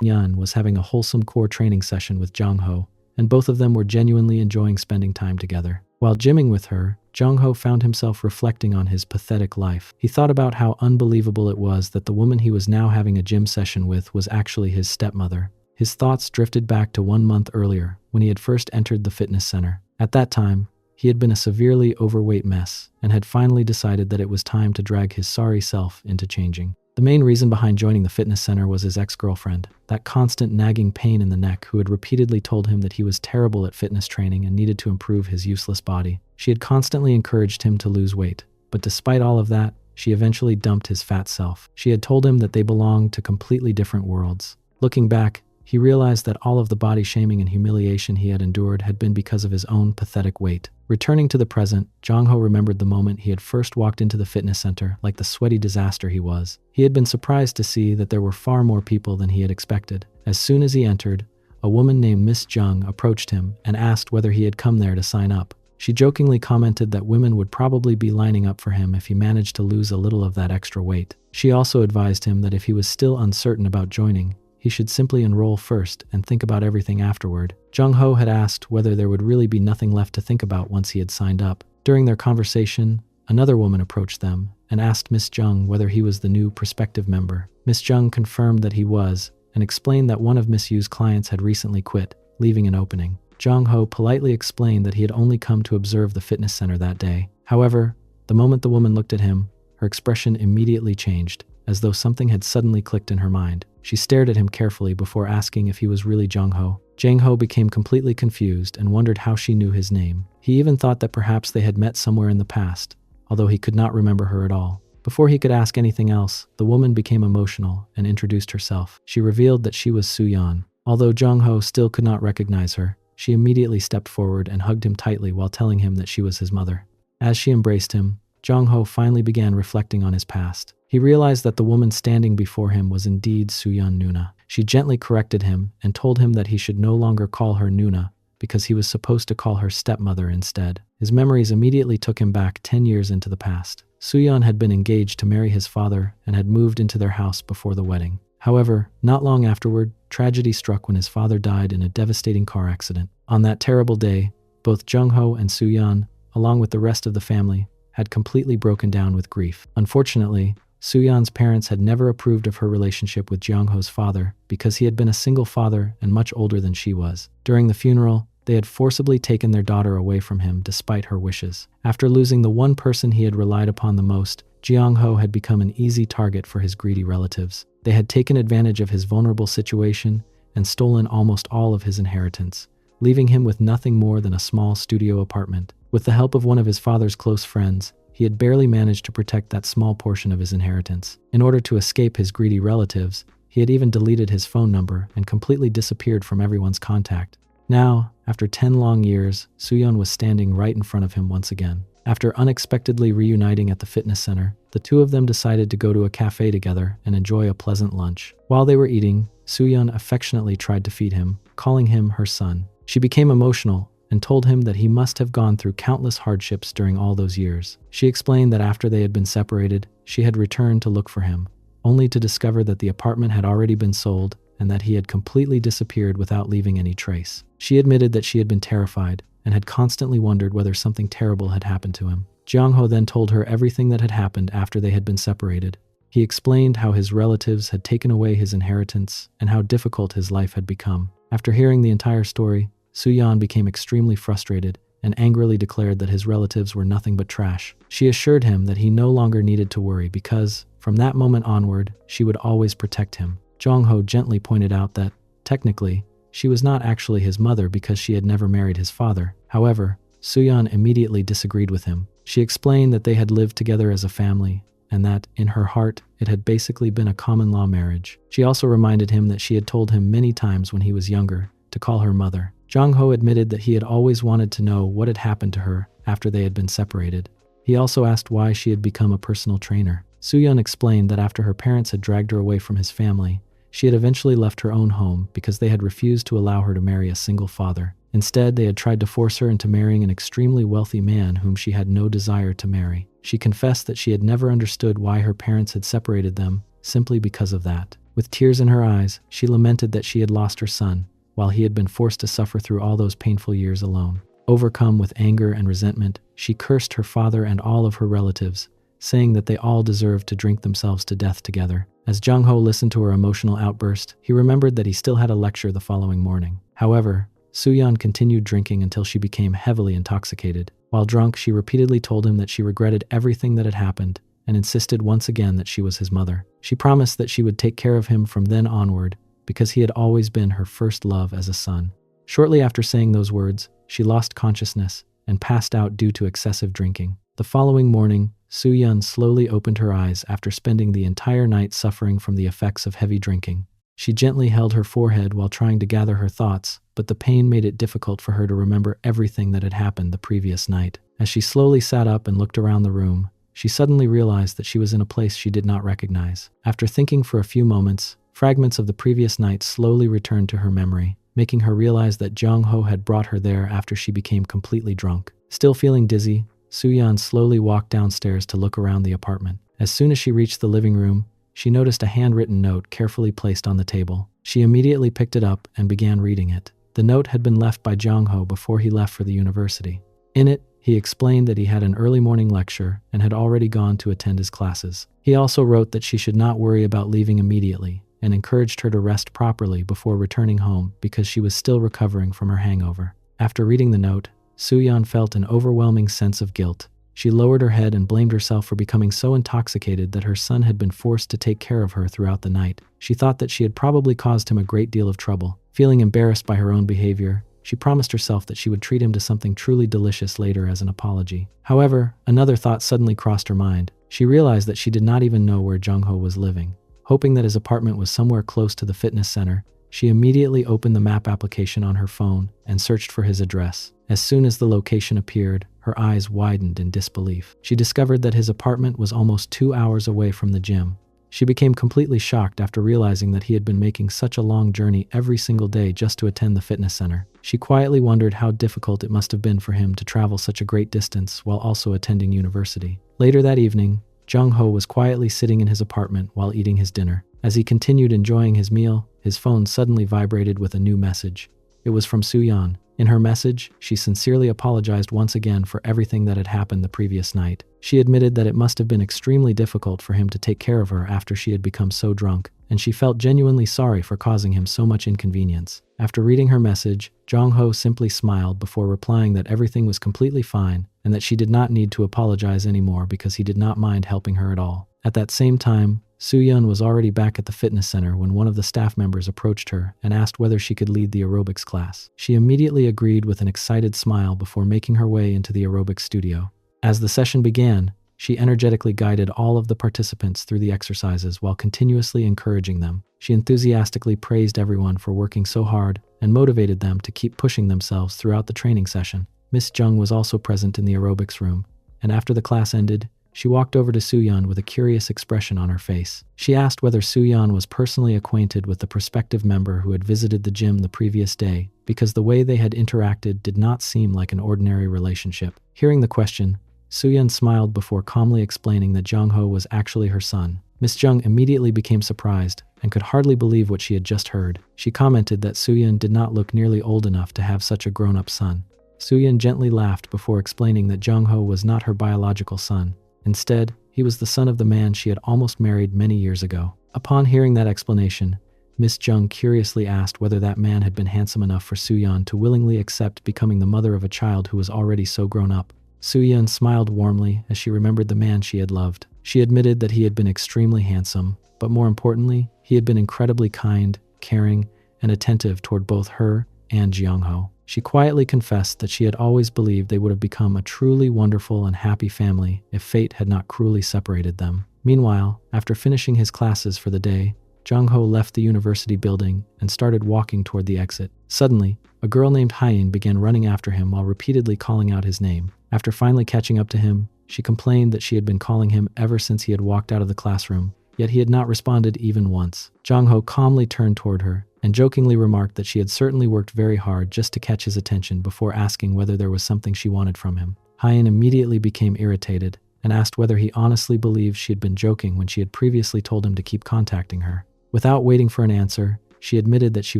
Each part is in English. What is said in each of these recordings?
Yun was having a wholesome core training session with Jong-ho, and both of them were genuinely enjoying spending time together. While gymming with her, Jong-ho found himself reflecting on his pathetic life. He thought about how unbelievable it was that the woman he was now having a gym session with was actually his stepmother. His thoughts drifted back to 1 month earlier, when he had first entered the fitness center. At that time, he had been a severely overweight mess, and had finally decided that it was time to drag his sorry self into changing. The main reason behind joining the fitness center was his ex-girlfriend, that constant nagging pain in the neck who had repeatedly told him that he was terrible at fitness training and needed to improve his useless body. She had constantly encouraged him to lose weight, but despite all of that, she eventually dumped his fat self. She had told him that they belonged to completely different worlds. Looking back, he realized that all of the body shaming and humiliation he had endured had been because of his own pathetic weight. Returning to the present, Jong-ho remembered the moment he had first walked into the fitness center like the sweaty disaster he was. He had been surprised to see that there were far more people than he had expected. As soon as he entered, a woman named Miss Jung approached him and asked whether he had come there to sign up. She jokingly commented that women would probably be lining up for him if he managed to lose a little of that extra weight. She also advised him that if he was still uncertain about joining, he should simply enroll first and think about everything afterward. Jong-ho had asked whether there would really be nothing left to think about once he had signed up. During their conversation, another woman approached them and asked Miss Jung whether he was the new prospective member. Miss Jung confirmed that he was and explained that one of Miss Yu's clients had recently quit, leaving an opening. Jong-ho politely explained that he had only come to observe the fitness center that day. However, the moment the woman looked at him, her expression immediately changed, as though something had suddenly clicked in her mind. She stared at him carefully before asking if he was really Jong-ho. Jang-ho became completely confused and wondered how she knew his name. He even thought that perhaps they had met somewhere in the past, although he could not remember her at all. Before he could ask anything else, the woman became emotional and introduced herself. She revealed that she was Soo-yeon. Although Jong-ho still could not recognize her, she immediately stepped forward and hugged him tightly while telling him that she was his mother. As she embraced him, Jong-ho finally began reflecting on his past. He realized that the woman standing before him was indeed Soo-yeon Nuna. She gently corrected him and told him that he should no longer call her Nuna because he was supposed to call her stepmother instead. His memories immediately took him back 10 years into the past. Soo-yeon had been engaged to marry his father and had moved into their house before the wedding. However, not long afterward, tragedy struck when his father died in a devastating car accident. On that terrible day, both Jong-ho and Soo-yeon, along with the rest of the family, had completely broken down with grief. Unfortunately, Soo-yeon's parents had never approved of her relationship with Jong-ho's father because he had been a single father and much older than she was. During the funeral, they had forcibly taken their daughter away from him despite her wishes. After losing the one person he had relied upon the most, Jong-ho had become an easy target for his greedy relatives. They had taken advantage of his vulnerable situation and stolen almost all of his inheritance, leaving him with nothing more than a small studio apartment. With the help of one of his father's close friends, he had barely managed to protect that small portion of his inheritance. In order to escape his greedy relatives, he had even deleted his phone number and completely disappeared from everyone's contact. Now, after 10 long years, Soo-yeon was standing right in front of him once again. After unexpectedly reuniting at the fitness center, the two of them decided to go to a cafe together and enjoy a pleasant lunch. While they were eating, Soo-yeon affectionately tried to feed him, calling him her son. She became emotional and told him that he must have gone through countless hardships during all those years. She explained that after they had been separated, she had returned to look for him, only to discover that the apartment had already been sold and that he had completely disappeared without leaving any trace. She admitted that she had been terrified and had constantly wondered whether something terrible had happened to him. Jong-ho then told her everything that had happened after they had been separated. He explained how his relatives had taken away his inheritance and how difficult his life had become. After hearing the entire story, Soo-yeon became extremely frustrated and angrily declared that his relatives were nothing but trash. She assured him that he no longer needed to worry because, from that moment onward, she would always protect him. Jong-ho gently pointed out that, technically, she was not actually his mother because she had never married his father. However, Soo-yeon immediately disagreed with him. She explained that they had lived together as a family and that, in her heart, it had basically been a common-law marriage. She also reminded him that she had told him many times when he was younger to call her mother. Jong-ho admitted that he had always wanted to know what had happened to her after they had been separated. He also asked why she had become a personal trainer. Soo-yeon explained that after her parents had dragged her away from his family, she had eventually left her own home because they had refused to allow her to marry a single father. Instead, they had tried to force her into marrying an extremely wealthy man whom she had no desire to marry. She confessed that she had never understood why her parents had separated them simply because of that. With tears in her eyes, she lamented that she had lost her son, while he had been forced to suffer through all those painful years alone. Overcome with anger and resentment, she cursed her father and all of her relatives, saying that they all deserved to drink themselves to death together. As Jung-ho listened to her emotional outburst, he remembered that he still had a lecture the following morning. However, Soo-yeon continued drinking until she became heavily intoxicated. While drunk, she repeatedly told him that she regretted everything that had happened and insisted once again that she was his mother. She promised that she would take care of him from then onward because he had always been her first love as a son. Shortly after saying those words, she lost consciousness and passed out due to excessive drinking. The following morning, Soo-yeon slowly opened her eyes after spending the entire night suffering from the effects of heavy drinking. She gently held her forehead while trying to gather her thoughts, but the pain made it difficult for her to remember everything that had happened the previous night. As she slowly sat up and looked around the room, she suddenly realized that she was in a place she did not recognize. After thinking for a few moments, fragments of the previous night slowly returned to her memory, making her realize that Jung-ho had brought her there after she became completely drunk. Still feeling dizzy, Soo-yeon slowly walked downstairs to look around the apartment. As soon as she reached the living room, she noticed a handwritten note carefully placed on the table. She immediately picked it up and began reading it. The note had been left by Jung-ho before he left for the university. In it, he explained that he had an early morning lecture and had already gone to attend his classes. He also wrote that she should not worry about leaving immediately and encouraged her to rest properly before returning home because she was still recovering from her hangover. After reading the note, Soo-yeon felt an overwhelming sense of guilt. She lowered her head and blamed herself for becoming so intoxicated that her son had been forced to take care of her throughout the night. She thought that she had probably caused him a great deal of trouble. Feeling embarrassed by her own behavior, she promised herself that she would treat him to something truly delicious later as an apology. However, another thought suddenly crossed her mind. She realized that she did not even know where Jung-ho was living. Hoping that his apartment was somewhere close to the fitness center, she immediately opened the map application on her phone and searched for his address. As soon as the location appeared, her eyes widened in disbelief. She discovered that his apartment was almost 2 hours away from the gym. She became completely shocked after realizing that he had been making such a long journey every single day just to attend the fitness center. She quietly wondered how difficult it must have been for him to travel such a great distance while also attending university. Later that evening, Jung-ho was quietly sitting in his apartment while eating his dinner. As he continued enjoying his meal, his phone suddenly vibrated with a new message. It was from Soo-yeon. In her message, she sincerely apologized once again for everything that had happened the previous night. She admitted that it must have been extremely difficult for him to take care of her after she had become so drunk, and she felt genuinely sorry for causing him so much inconvenience. After reading her message, Jung-ho simply smiled before replying that everything was completely fine and that she did not need to apologize anymore because he did not mind helping her at all. At that same time, Soo-yeon was already back at the fitness center when one of the staff members approached her and asked whether she could lead the aerobics class. She immediately agreed with an excited smile before making her way into the aerobics studio. As the session began, she energetically guided all of the participants through the exercises while continuously encouraging them. She enthusiastically praised everyone for working so hard and motivated them to keep pushing themselves throughout the training session. Miss Jung was also present in the aerobics room, and after the class ended, she walked over to Soo-yeon with a curious expression on her face. She asked whether Soo-yeon was personally acquainted with the prospective member who had visited the gym the previous day, because the way they had interacted did not seem like an ordinary relationship. Hearing the question, Soo-yeon smiled before calmly explaining that Jung-ho was actually her son. Miss Jung immediately became surprised and could hardly believe what she had just heard. She commented that Soo-yeon did not look nearly old enough to have such a grown-up son. Soo-yeon gently laughed before explaining that Jung-ho was not her biological son. Instead, he was the son of the man she had almost married many years ago. Upon hearing that explanation, Miss Jung curiously asked whether that man had been handsome enough for Soo-yeon to willingly accept becoming the mother of a child who was already so grown up. Soo-yeon smiled warmly as she remembered the man she had loved. She admitted that he had been extremely handsome, but more importantly, he had been incredibly kind, caring, and attentive toward both her and Jung-ho. She quietly confessed that she had always believed they would have become a truly wonderful and happy family if fate had not cruelly separated them. Meanwhile, after finishing his classes for the day, Jung-ho left the university building and started walking toward the exit. Suddenly, a girl named Hyein began running after him while repeatedly calling out his name. After finally catching up to him, she complained that she had been calling him ever since he had walked out of the classroom, yet he had not responded even once. Jung-ho calmly turned toward her and jokingly remarked that she had certainly worked very hard just to catch his attention before asking whether there was something she wanted from him. Hyein immediately became irritated and asked whether he honestly believed she had been joking when she had previously told him to keep contacting her. Without waiting for an answer, she admitted that she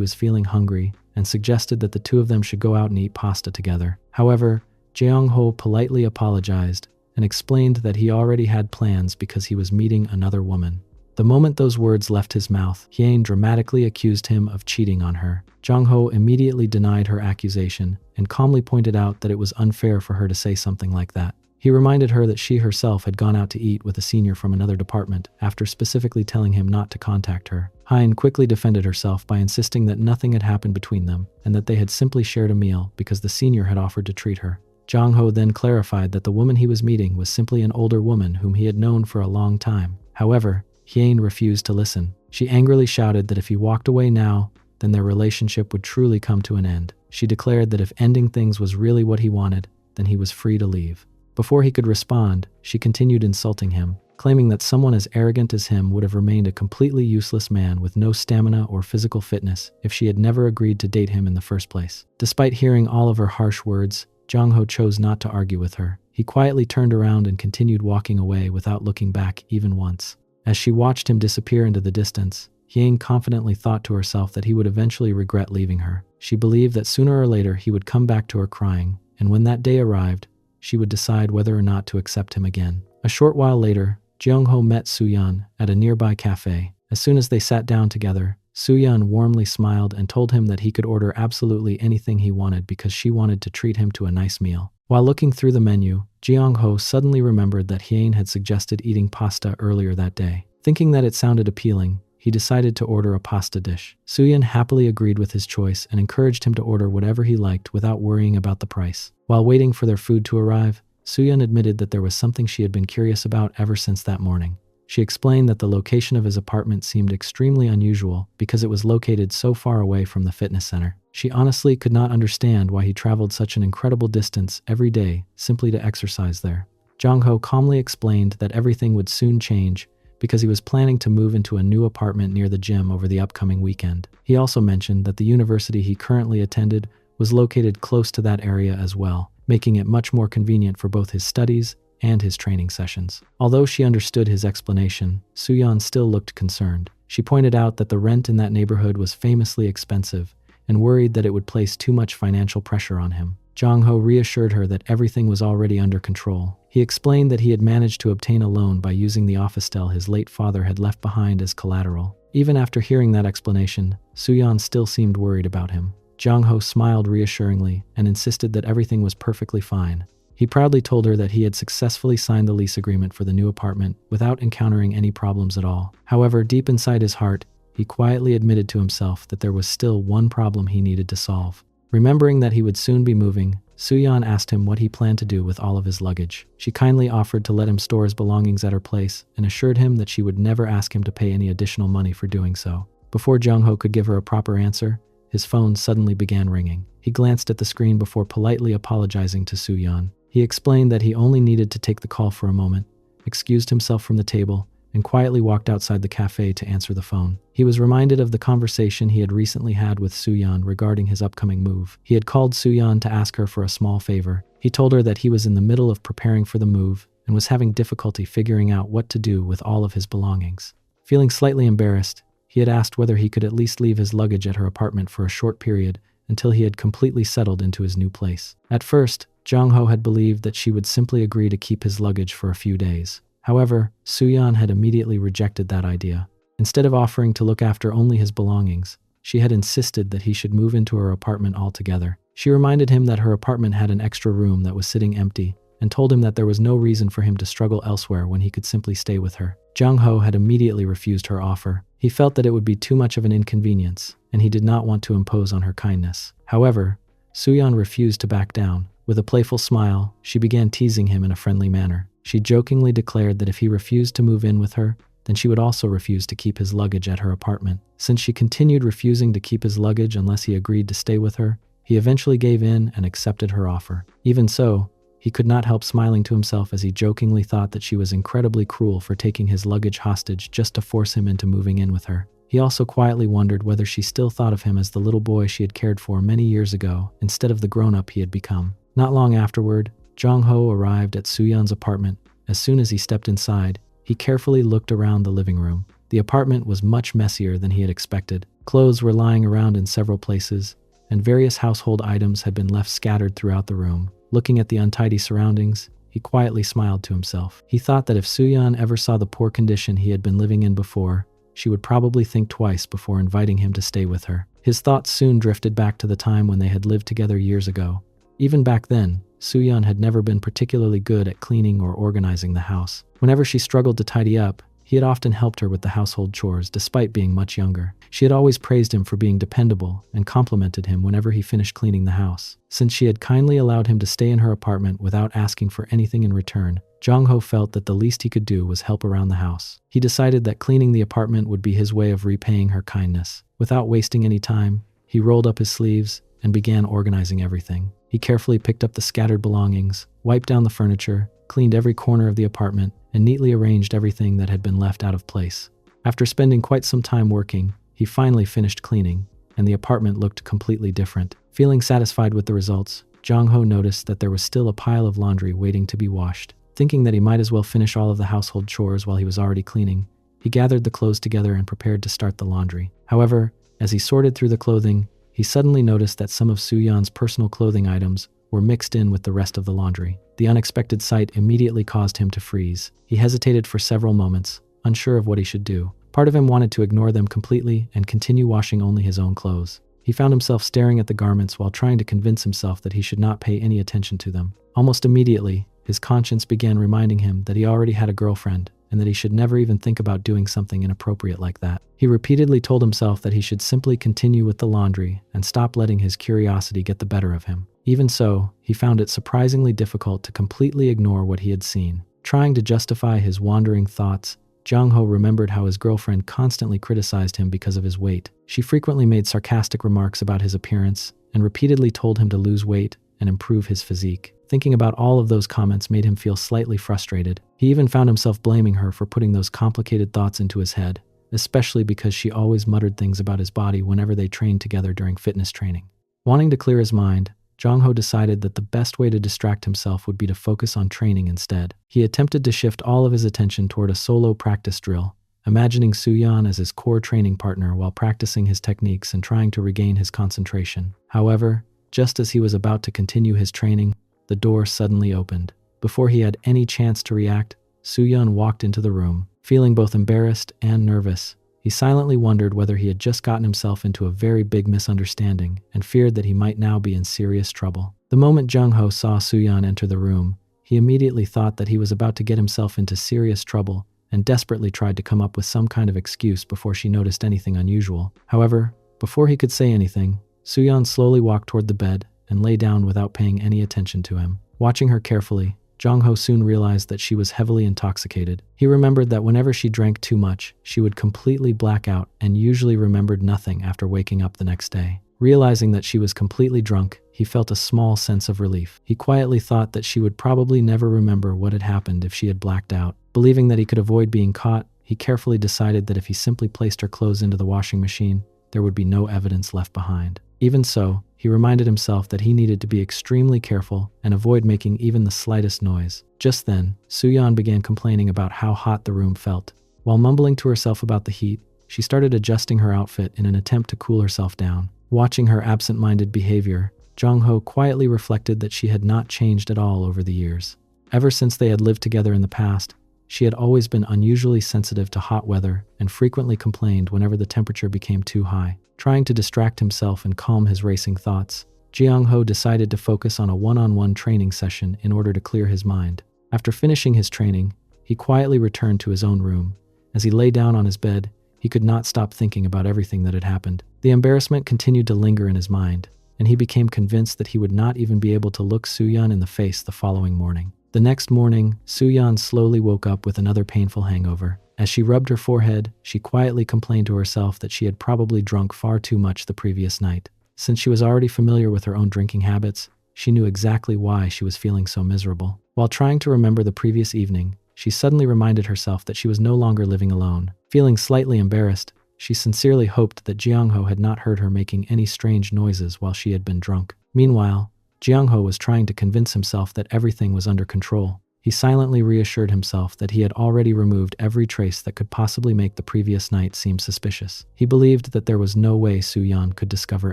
was feeling hungry and suggested that the two of them should go out and eat pasta together. However, Jeong-ho politely apologized and explained that he already had plans because he was meeting another woman. The moment those words left his mouth, Hyun dramatically accused him of cheating on her. Jong-ho immediately denied her accusation and calmly pointed out that it was unfair for her to say something like that. He reminded her that she herself had gone out to eat with a senior from another department after specifically telling him not to contact her. Hyun quickly defended herself by insisting that nothing had happened between them and that they had simply shared a meal because the senior had offered to treat her. Jong-ho then clarified that the woman he was meeting was simply an older woman whom he had known for a long time. However, Hyun refused to listen. She angrily shouted that if he walked away now, then their relationship would truly come to an end. She declared that if ending things was really what he wanted, then he was free to leave. Before he could respond, she continued insulting him, claiming that someone as arrogant as him would have remained a completely useless man with no stamina or physical fitness if she had never agreed to date him in the first place. Despite hearing all of her harsh words, Jong-ho chose not to argue with her. He quietly turned around and continued walking away without looking back even once. As she watched him disappear into the distance, Hyun confidently thought to herself that he would eventually regret leaving her. She believed that sooner or later he would come back to her crying, and when that day arrived, she would decide whether or not to accept him again. A short while later, Jeong-ho met Soo-yeon at a nearby cafe. As soon as they sat down together, Soo-yeon warmly smiled and told him that he could order absolutely anything he wanted because she wanted to treat him to a nice meal. While looking through the menu, Jeong-ho suddenly remembered that Hyun had suggested eating pasta earlier that day. Thinking that it sounded appealing, he decided to order a pasta dish. Soo-yeon happily agreed with his choice and encouraged him to order whatever he liked without worrying about the price. While waiting for their food to arrive, Soo-yeon admitted that there was something she had been curious about ever since that morning. She explained that the location of his apartment seemed extremely unusual because it was located so far away from the fitness center. She honestly could not understand why he traveled such an incredible distance every day simply to exercise there. Jong-ho calmly explained that everything would soon change because he was planning to move into a new apartment near the gym over the upcoming weekend. He also mentioned that the university he currently attended was located close to that area as well, making it much more convenient for both his studies and his training sessions. Although she understood his explanation, Soo-yeon still looked concerned. She pointed out that the rent in that neighborhood was famously expensive and worried that it would place too much financial pressure on him. Jong-ho reassured her that everything was already under control. He explained that he had managed to obtain a loan by using the office his late father had left behind as collateral. Even after hearing that explanation, Soo-yeon still seemed worried about him. Jong-ho smiled reassuringly and insisted that everything was perfectly fine. He proudly told her that he had successfully signed the lease agreement for the new apartment without encountering any problems at all. However, deep inside his heart, he quietly admitted to himself that there was still one problem he needed to solve. Remembering that he would soon be moving, Soo-yeon asked him what he planned to do with all of his luggage. She kindly offered to let him store his belongings at her place and assured him that she would never ask him to pay any additional money for doing so. Before Jong-ho could give her a proper answer, his phone suddenly began ringing. He glanced at the screen before politely apologizing to Soo-yeon. He explained that he only needed to take the call for a moment, excused himself from the table, and quietly walked outside the cafe to answer the phone. He was reminded of the conversation he had recently had with Soo-yeon regarding his upcoming move. He had called Soo-yeon to ask her for a small favor. He told her that he was in the middle of preparing for the move and was having difficulty figuring out what to do with all of his belongings. Feeling slightly embarrassed, he had asked whether he could at least leave his luggage at her apartment for a short period until he had completely settled into his new place. At first, Jong-ho had believed that she would simply agree to keep his luggage for a few days. However, Soo-yeon had immediately rejected that idea. Instead of offering to look after only his belongings, she had insisted that he should move into her apartment altogether. She reminded him that her apartment had an extra room that was sitting empty and told him that there was no reason for him to struggle elsewhere when he could simply stay with her. Jong-ho had immediately refused her offer. He felt that it would be too much of an inconvenience, and he did not want to impose on her kindness. However, Soo-yeon refused to back down. With a playful smile, she began teasing him in a friendly manner. She jokingly declared that if he refused to move in with her, then she would also refuse to keep his luggage at her apartment. Since she continued refusing to keep his luggage unless he agreed to stay with her, he eventually gave in and accepted her offer. Even so, he could not help smiling to himself as he jokingly thought that she was incredibly cruel for taking his luggage hostage just to force him into moving in with her. He also quietly wondered whether she still thought of him as the little boy she had cared for many years ago instead of the grown-up he had become. Not long afterward, Jong-ho arrived at Soo-yeon's apartment. As soon as he stepped inside, he carefully looked around the living room. The apartment was much messier than he had expected. Clothes were lying around in several places, and various household items had been left scattered throughout the room. Looking at the untidy surroundings, he quietly smiled to himself. He thought that if Soo-yeon ever saw the poor condition he had been living in before, she would probably think twice before inviting him to stay with her. His thoughts soon drifted back to the time when they had lived together years ago. Even back then, Soo-yeon had never been particularly good at cleaning or organizing the house. Whenever she struggled to tidy up, he had often helped her with the household chores despite being much younger. She had always praised him for being dependable and complimented him whenever he finished cleaning the house. Since she had kindly allowed him to stay in her apartment without asking for anything in return, Jong-ho felt that the least he could do was help around the house. He decided that cleaning the apartment would be his way of repaying her kindness. Without wasting any time, he rolled up his sleeves and began organizing everything. He carefully picked up the scattered belongings, wiped down the furniture, cleaned every corner of the apartment, and neatly arranged everything that had been left out of place. After spending quite some time working, he finally finished cleaning, and the apartment looked completely different. Feeling satisfied with the results, Jong-ho noticed that there was still a pile of laundry waiting to be washed. Thinking that he might as well finish all of the household chores while he was already cleaning, he gathered the clothes together and prepared to start the laundry. However, as he sorted through the clothing, he suddenly noticed that some of Soo-yeon's personal clothing items were mixed in with the rest of the laundry. The unexpected sight immediately caused him to freeze. He hesitated for several moments, unsure of what he should do. Part of him wanted to ignore them completely and continue washing only his own clothes. He found himself staring at the garments while trying to convince himself that he should not pay any attention to them. Almost immediately, his conscience began reminding him that he already had a girlfriend and that he should never even think about doing something inappropriate like that. He repeatedly told himself that he should simply continue with the laundry and stop letting his curiosity get the better of him. Even so, he found it surprisingly difficult to completely ignore what he had seen. Trying to justify his wandering thoughts, Jong-ho remembered how his girlfriend constantly criticized him because of his weight. She frequently made sarcastic remarks about his appearance and repeatedly told him to lose weight and improve his physique. Thinking about all of those comments made him feel slightly frustrated. He even found himself blaming her for putting those complicated thoughts into his head, especially because she always muttered things about his body whenever they trained together during fitness training. Wanting to clear his mind, Jong-ho decided that the best way to distract himself would be to focus on training instead. He attempted to shift all of his attention toward a solo practice drill, imagining Soo-yeon as his core training partner while practicing his techniques and trying to regain his concentration. However, just as he was about to continue his training, the door suddenly opened. Before he had any chance to react, Soo-yeon walked into the room. Feeling both embarrassed and nervous, he silently wondered whether he had just gotten himself into a very big misunderstanding and feared that he might now be in serious trouble. The moment Jong-ho saw Soo-yeon enter the room, he immediately thought that he was about to get himself into serious trouble and desperately tried to come up with some kind of excuse before she noticed anything unusual. However, before he could say anything, Soo-yeon slowly walked toward the bed and lay down without paying any attention to him. Watching her carefully, Jong-ho soon realized that she was heavily intoxicated. He remembered that whenever she drank too much, she would completely black out and usually remembered nothing after waking up the next day. Realizing that she was completely drunk, he felt a small sense of relief. He quietly thought that she would probably never remember what had happened if she had blacked out. Believing that he could avoid being caught, he carefully decided that if he simply placed her clothes into the washing machine, there would be no evidence left behind. Even so, he reminded himself that he needed to be extremely careful and avoid making even the slightest noise. Just then, Soo-yeon began complaining about how hot the room felt. While mumbling to herself about the heat, she started adjusting her outfit in an attempt to cool herself down. Watching her absent-minded behavior, Jong-ho quietly reflected that she had not changed at all over the years. Ever since they had lived together in the past, she had always been unusually sensitive to hot weather and frequently complained whenever the temperature became too high. Trying to distract himself and calm his racing thoughts, Jong-ho decided to focus on a one-on-one training session in order to clear his mind. After finishing his training, he quietly returned to his own room. As he lay down on his bed, he could not stop thinking about everything that had happened. The embarrassment continued to linger in his mind, and he became convinced that he would not even be able to look Soo-yeon in the face the following morning. The next morning, Soo-yeon slowly woke up with another painful hangover. As she rubbed her forehead, she quietly complained to herself that she had probably drunk far too much the previous night. Since she was already familiar with her own drinking habits, she knew exactly why she was feeling so miserable. While trying to remember the previous evening, she suddenly reminded herself that she was no longer living alone. Feeling slightly embarrassed, she sincerely hoped that Jong-ho had not heard her making any strange noises while she had been drunk. Meanwhile, Jong-ho was trying to convince himself that everything was under control. He silently reassured himself that he had already removed every trace that could possibly make the previous night seem suspicious. He believed that there was no way Soo-yeon could discover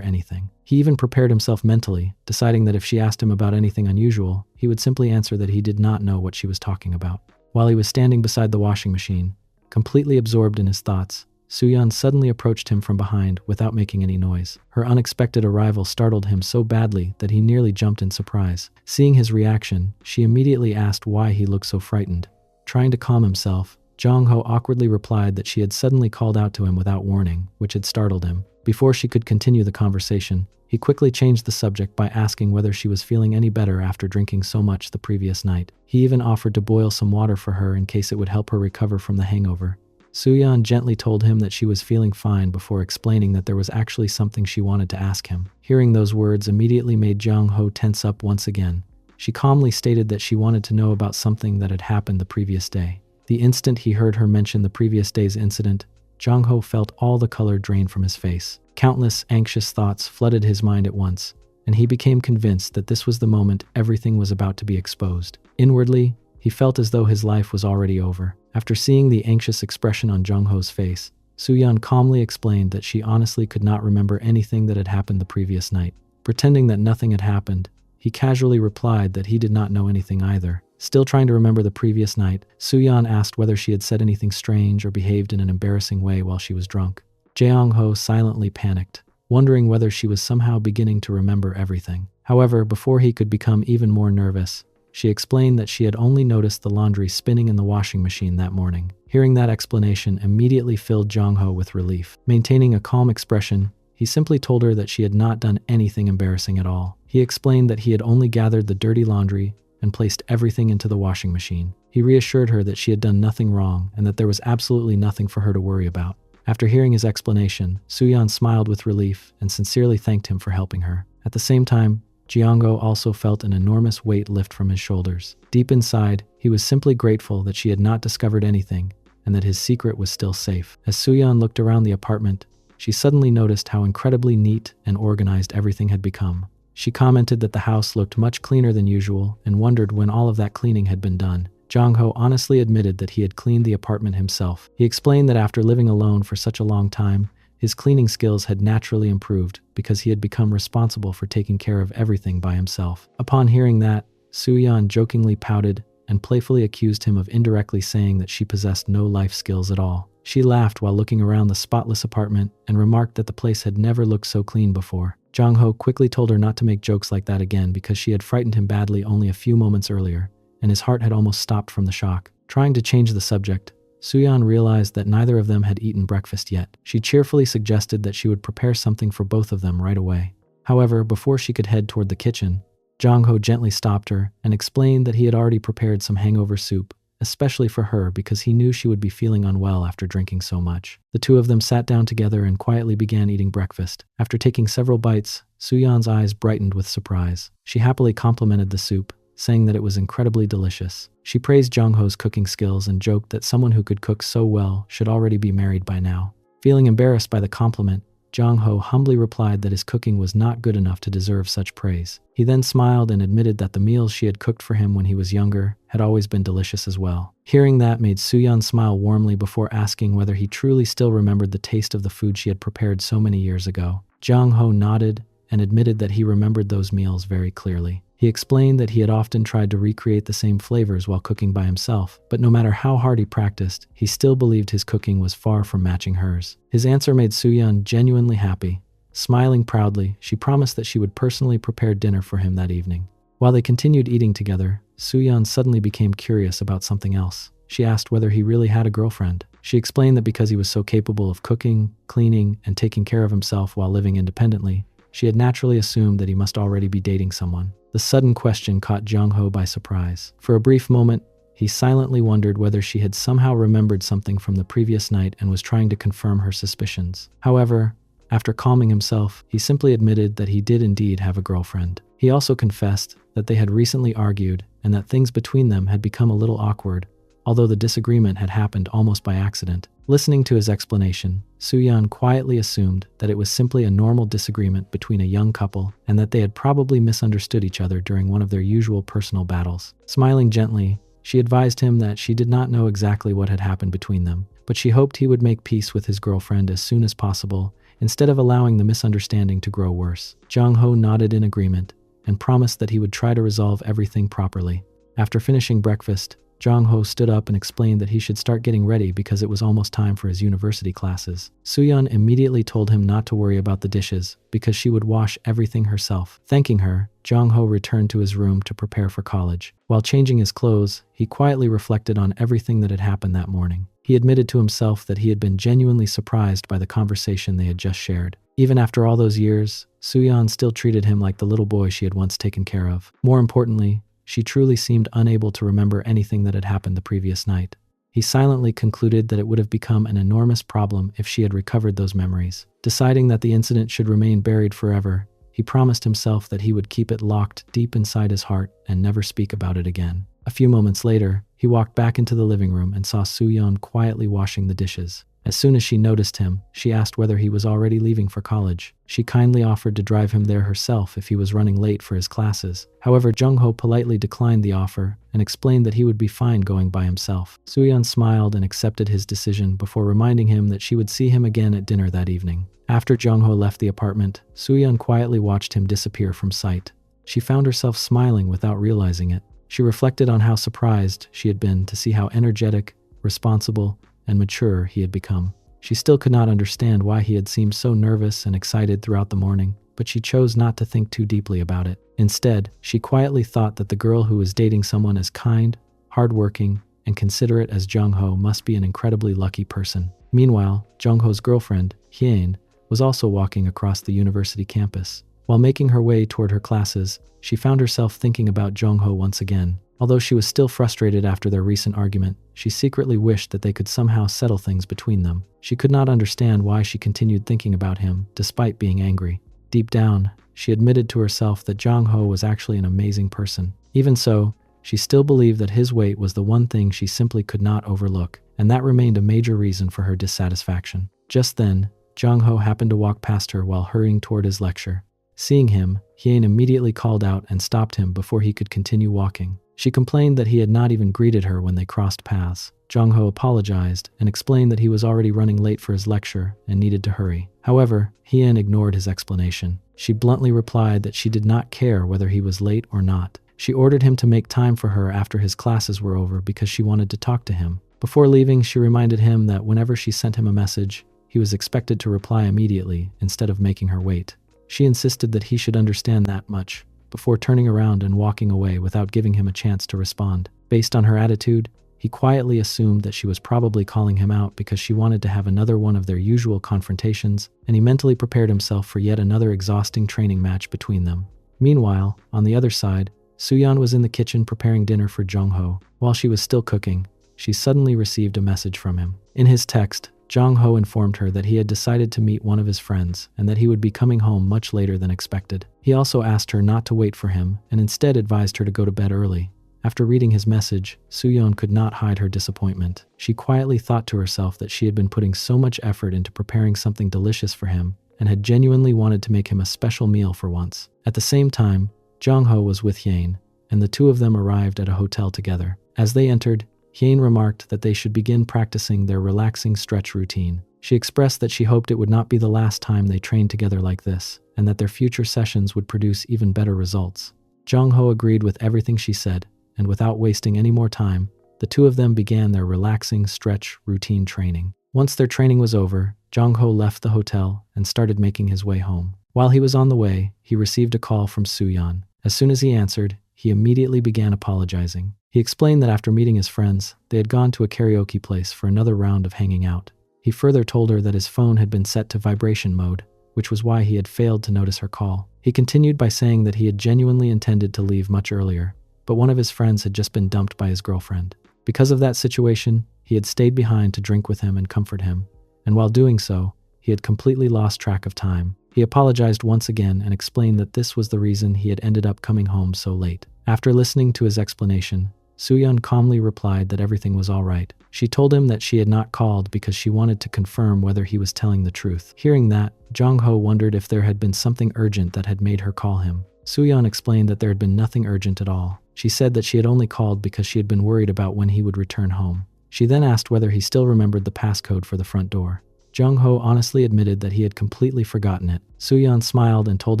anything. He even prepared himself mentally, deciding that if she asked him about anything unusual, he would simply answer that he did not know what she was talking about. While he was standing beside the washing machine, completely absorbed in his thoughts, Soo-yeon suddenly approached him from behind without making any noise. Her unexpected arrival startled him so badly that he nearly jumped in surprise. Seeing his reaction, she immediately asked why he looked so frightened. Trying to calm himself, Jong-ho awkwardly replied that she had suddenly called out to him without warning, which had startled him. Before she could continue the conversation, he quickly changed the subject by asking whether she was feeling any better after drinking so much the previous night. He even offered to boil some water for her in case it would help her recover from the hangover. Soo-yeon gently told him that she was feeling fine before explaining that there was actually something she wanted to ask him. Hearing those words immediately made Jong-ho tense up once again. She calmly stated that she wanted to know about something that had happened the previous day. The instant he heard her mention the previous day's incident, Jong-ho felt all the color drain from his face. Countless anxious thoughts flooded his mind at once, and he became convinced that this was the moment everything was about to be exposed. Inwardly, he felt as though his life was already over. After seeing the anxious expression on Jong-ho's face, Soo-yeon calmly explained that she honestly could not remember anything that had happened the previous night. Pretending that nothing had happened, he casually replied that he did not know anything either. Still trying to remember the previous night, Soo-yeon asked whether she had said anything strange or behaved in an embarrassing way while she was drunk. Jong-ho silently panicked, wondering whether she was somehow beginning to remember everything. However, before he could become even more nervous, she explained that she had only noticed the laundry spinning in the washing machine that morning. Hearing that explanation immediately filled Jong-ho with relief. Maintaining a calm expression, he simply told her that she had not done anything embarrassing at all. He explained that he had only gathered the dirty laundry and placed everything into the washing machine. He reassured her that she had done nothing wrong and that there was absolutely nothing for her to worry about. After hearing his explanation, Soo-yeon smiled with relief and sincerely thanked him for helping her. At the same time, Jong-ho also felt an enormous weight lift from his shoulders. Deep inside, he was simply grateful that she had not discovered anything and that his secret was still safe. As Soo-yeon looked around the apartment, she suddenly noticed how incredibly neat and organized everything had become. She commented that the house looked much cleaner than usual and wondered when all of that cleaning had been done. Jong-ho honestly admitted that he had cleaned the apartment himself. He explained that after living alone for such a long time, his cleaning skills had naturally improved because he had become responsible for taking care of everything by himself. Upon hearing that, Soo-yeon jokingly pouted and playfully accused him of indirectly saying that she possessed no life skills at all. She laughed while looking around the spotless apartment and remarked that the place had never looked so clean before. Jong-ho quickly told her not to make jokes like that again because she had frightened him badly only a few moments earlier, and his heart had almost stopped from the shock. Trying to change the subject, Soo-yeon realized that neither of them had eaten breakfast yet. She cheerfully suggested that she would prepare something for both of them right away. However, before she could head toward the kitchen, Jong-ho gently stopped her and explained that he had already prepared some hangover soup, especially for her because he knew she would be feeling unwell after drinking so much. The two of them sat down together and quietly began eating breakfast. After taking several bites, Soo-yeon's eyes brightened with surprise. She happily complimented the soup, saying that it was incredibly delicious. She praised Jong-ho's cooking skills and joked that someone who could cook so well should already be married by now. Feeling embarrassed by the compliment, Jong-ho humbly replied that his cooking was not good enough to deserve such praise. He then smiled and admitted that the meals she had cooked for him when he was younger had always been delicious as well. Hearing that made Soo-yeon smile warmly before asking whether he truly still remembered the taste of the food she had prepared so many years ago. Jong-ho nodded and admitted that he remembered those meals very clearly. He explained that he had often tried to recreate the same flavors while cooking by himself, but no matter how hard he practiced, he still believed his cooking was far from matching hers. His answer made Soo-yeon genuinely happy. Smiling proudly, she promised that she would personally prepare dinner for him that evening. While they continued eating together, Soo-yeon suddenly became curious about something else. She asked whether he really had a girlfriend. She explained that because he was so capable of cooking, cleaning, and taking care of himself while living independently, she had naturally assumed that he must already be dating someone. The sudden question caught Jong-ho by surprise. For a brief moment, he silently wondered whether she had somehow remembered something from the previous night and was trying to confirm her suspicions. However, after calming himself, he simply admitted that he did indeed have a girlfriend. He also confessed that they had recently argued and that things between them had become a little awkward, although the disagreement had happened almost by accident. Listening to his explanation, Soo-yeon quietly assumed that it was simply a normal disagreement between a young couple and that they had probably misunderstood each other during one of their usual personal battles. Smiling gently, She advised him that she did not know exactly what had happened between them, but she hoped he would make peace with his girlfriend as soon as possible, instead of allowing the misunderstanding to grow worse. Jong-ho nodded in agreement and promised that he would try to resolve everything properly. After finishing breakfast, Jong-ho stood up and explained that he should start getting ready because it was almost time for his university classes. Soo-yeon immediately told him not to worry about the dishes because she would wash everything herself. Thanking her, Jong-ho returned to his room to prepare for college. While changing his clothes, he quietly reflected on everything that had happened that morning. He admitted to himself that he had been genuinely surprised by the conversation they had just shared. Even after all those years, Soo-yeon still treated him like the little boy she had once taken care of. More importantly, she truly seemed unable to remember anything that had happened the previous night. He silently concluded that it would have become an enormous problem if she had recovered those memories. Deciding that the incident should remain buried forever, he promised himself that he would keep it locked deep inside his heart and never speak about it again. A few moments later, he walked back into the living room and saw Soo-yeon quietly washing the dishes. As soon as she noticed him, she asked whether he was already leaving for college. She kindly offered to drive him there herself if he was running late for his classes. However, Jong-ho politely declined the offer and explained that he would be fine going by himself. Soo-yeon smiled and accepted his decision before reminding him that she would see him again at dinner that evening. After Jong-ho left the apartment, Soo-yeon quietly watched him disappear from sight. She found herself smiling without realizing it. She reflected on how surprised she had been to see how energetic, responsible, and mature he had become. She still could not understand why he had seemed so nervous and excited throughout the morning, but she chose not to think too deeply about it. Instead, she quietly thought that the girl who was dating someone as kind, hardworking, and considerate as Jong-ho must be an incredibly lucky person. Meanwhile, Jong-ho's girlfriend, Hyun, was also walking across the university campus. While making her way toward her classes, she found herself thinking about Jong-ho once again. Although she was still frustrated after their recent argument, she secretly wished that they could somehow settle things between them. She could not understand why she continued thinking about him, despite being angry. Deep down, she admitted to herself that Jong-ho was actually an amazing person. Even so, she still believed that his weight was the one thing she simply could not overlook, and that remained a major reason for her dissatisfaction. Just then, Jong-ho happened to walk past her while hurrying toward his lecture. Seeing him, Hyun immediately called out and stopped him before he could continue walking. She complained that he had not even greeted her when they crossed paths. Jong-ho apologized and explained that he was already running late for his lecture and needed to hurry. However, Hyun ignored his explanation. She bluntly replied that she did not care whether he was late or not. She ordered him to make time for her after his classes were over because she wanted to talk to him. Before leaving, she reminded him that whenever she sent him a message, he was expected to reply immediately instead of making her wait. She insisted that he should understand that much, before turning around and walking away without giving him a chance to respond. Based on her attitude, he quietly assumed that she was probably calling him out because she wanted to have another one of their usual confrontations, and he mentally prepared himself for yet another exhausting training match between them. Meanwhile, on the other side, Soo-yeon was in the kitchen preparing dinner for Jong-ho. While she was still cooking, she suddenly received a message from him. In his text, Jong-ho informed her that he had decided to meet one of his friends and that he would be coming home much later than expected. He also asked her not to wait for him and instead advised her to go to bed early. After reading his message, Soo-yeon could not hide her disappointment. She quietly thought to herself that she had been putting so much effort into preparing something delicious for him and had genuinely wanted to make him a special meal for once. At the same time, Jong-ho was with Hyun, and the two of them arrived at a hotel together. As they entered, Hyun remarked that they should begin practicing their relaxing stretch routine. She expressed that she hoped it would not be the last time they trained together like this, and that their future sessions would produce even better results. Jong-ho agreed with everything she said, and without wasting any more time, the two of them began their relaxing stretch routine training. Once their training was over, Jong-ho left the hotel and started making his way home. While he was on the way, he received a call from Soo-yeon. As soon as he answered, he immediately began apologizing. He explained that after meeting his friends, they had gone to a karaoke place for another round of hanging out. He further told her that his phone had been set to vibration mode, which was why he had failed to notice her call. He continued by saying that he had genuinely intended to leave much earlier, but one of his friends had just been dumped by his girlfriend. Because of that situation, he had stayed behind to drink with him and comfort him, and while doing so, he had completely lost track of time. He apologized once again and explained that this was the reason he had ended up coming home so late. After listening to his explanation, Soo-yeon calmly replied that everything was all right. She told him that she had not called because she wanted to confirm whether he was telling the truth. Hearing that, Jong-ho wondered if there had been something urgent that had made her call him. Soo-yeon explained that there had been nothing urgent at all. She said that she had only called because she had been worried about when he would return home. She then asked whether he still remembered the passcode for the front door. Jung-ho honestly admitted that he had completely forgotten it. Soo-yeon smiled and told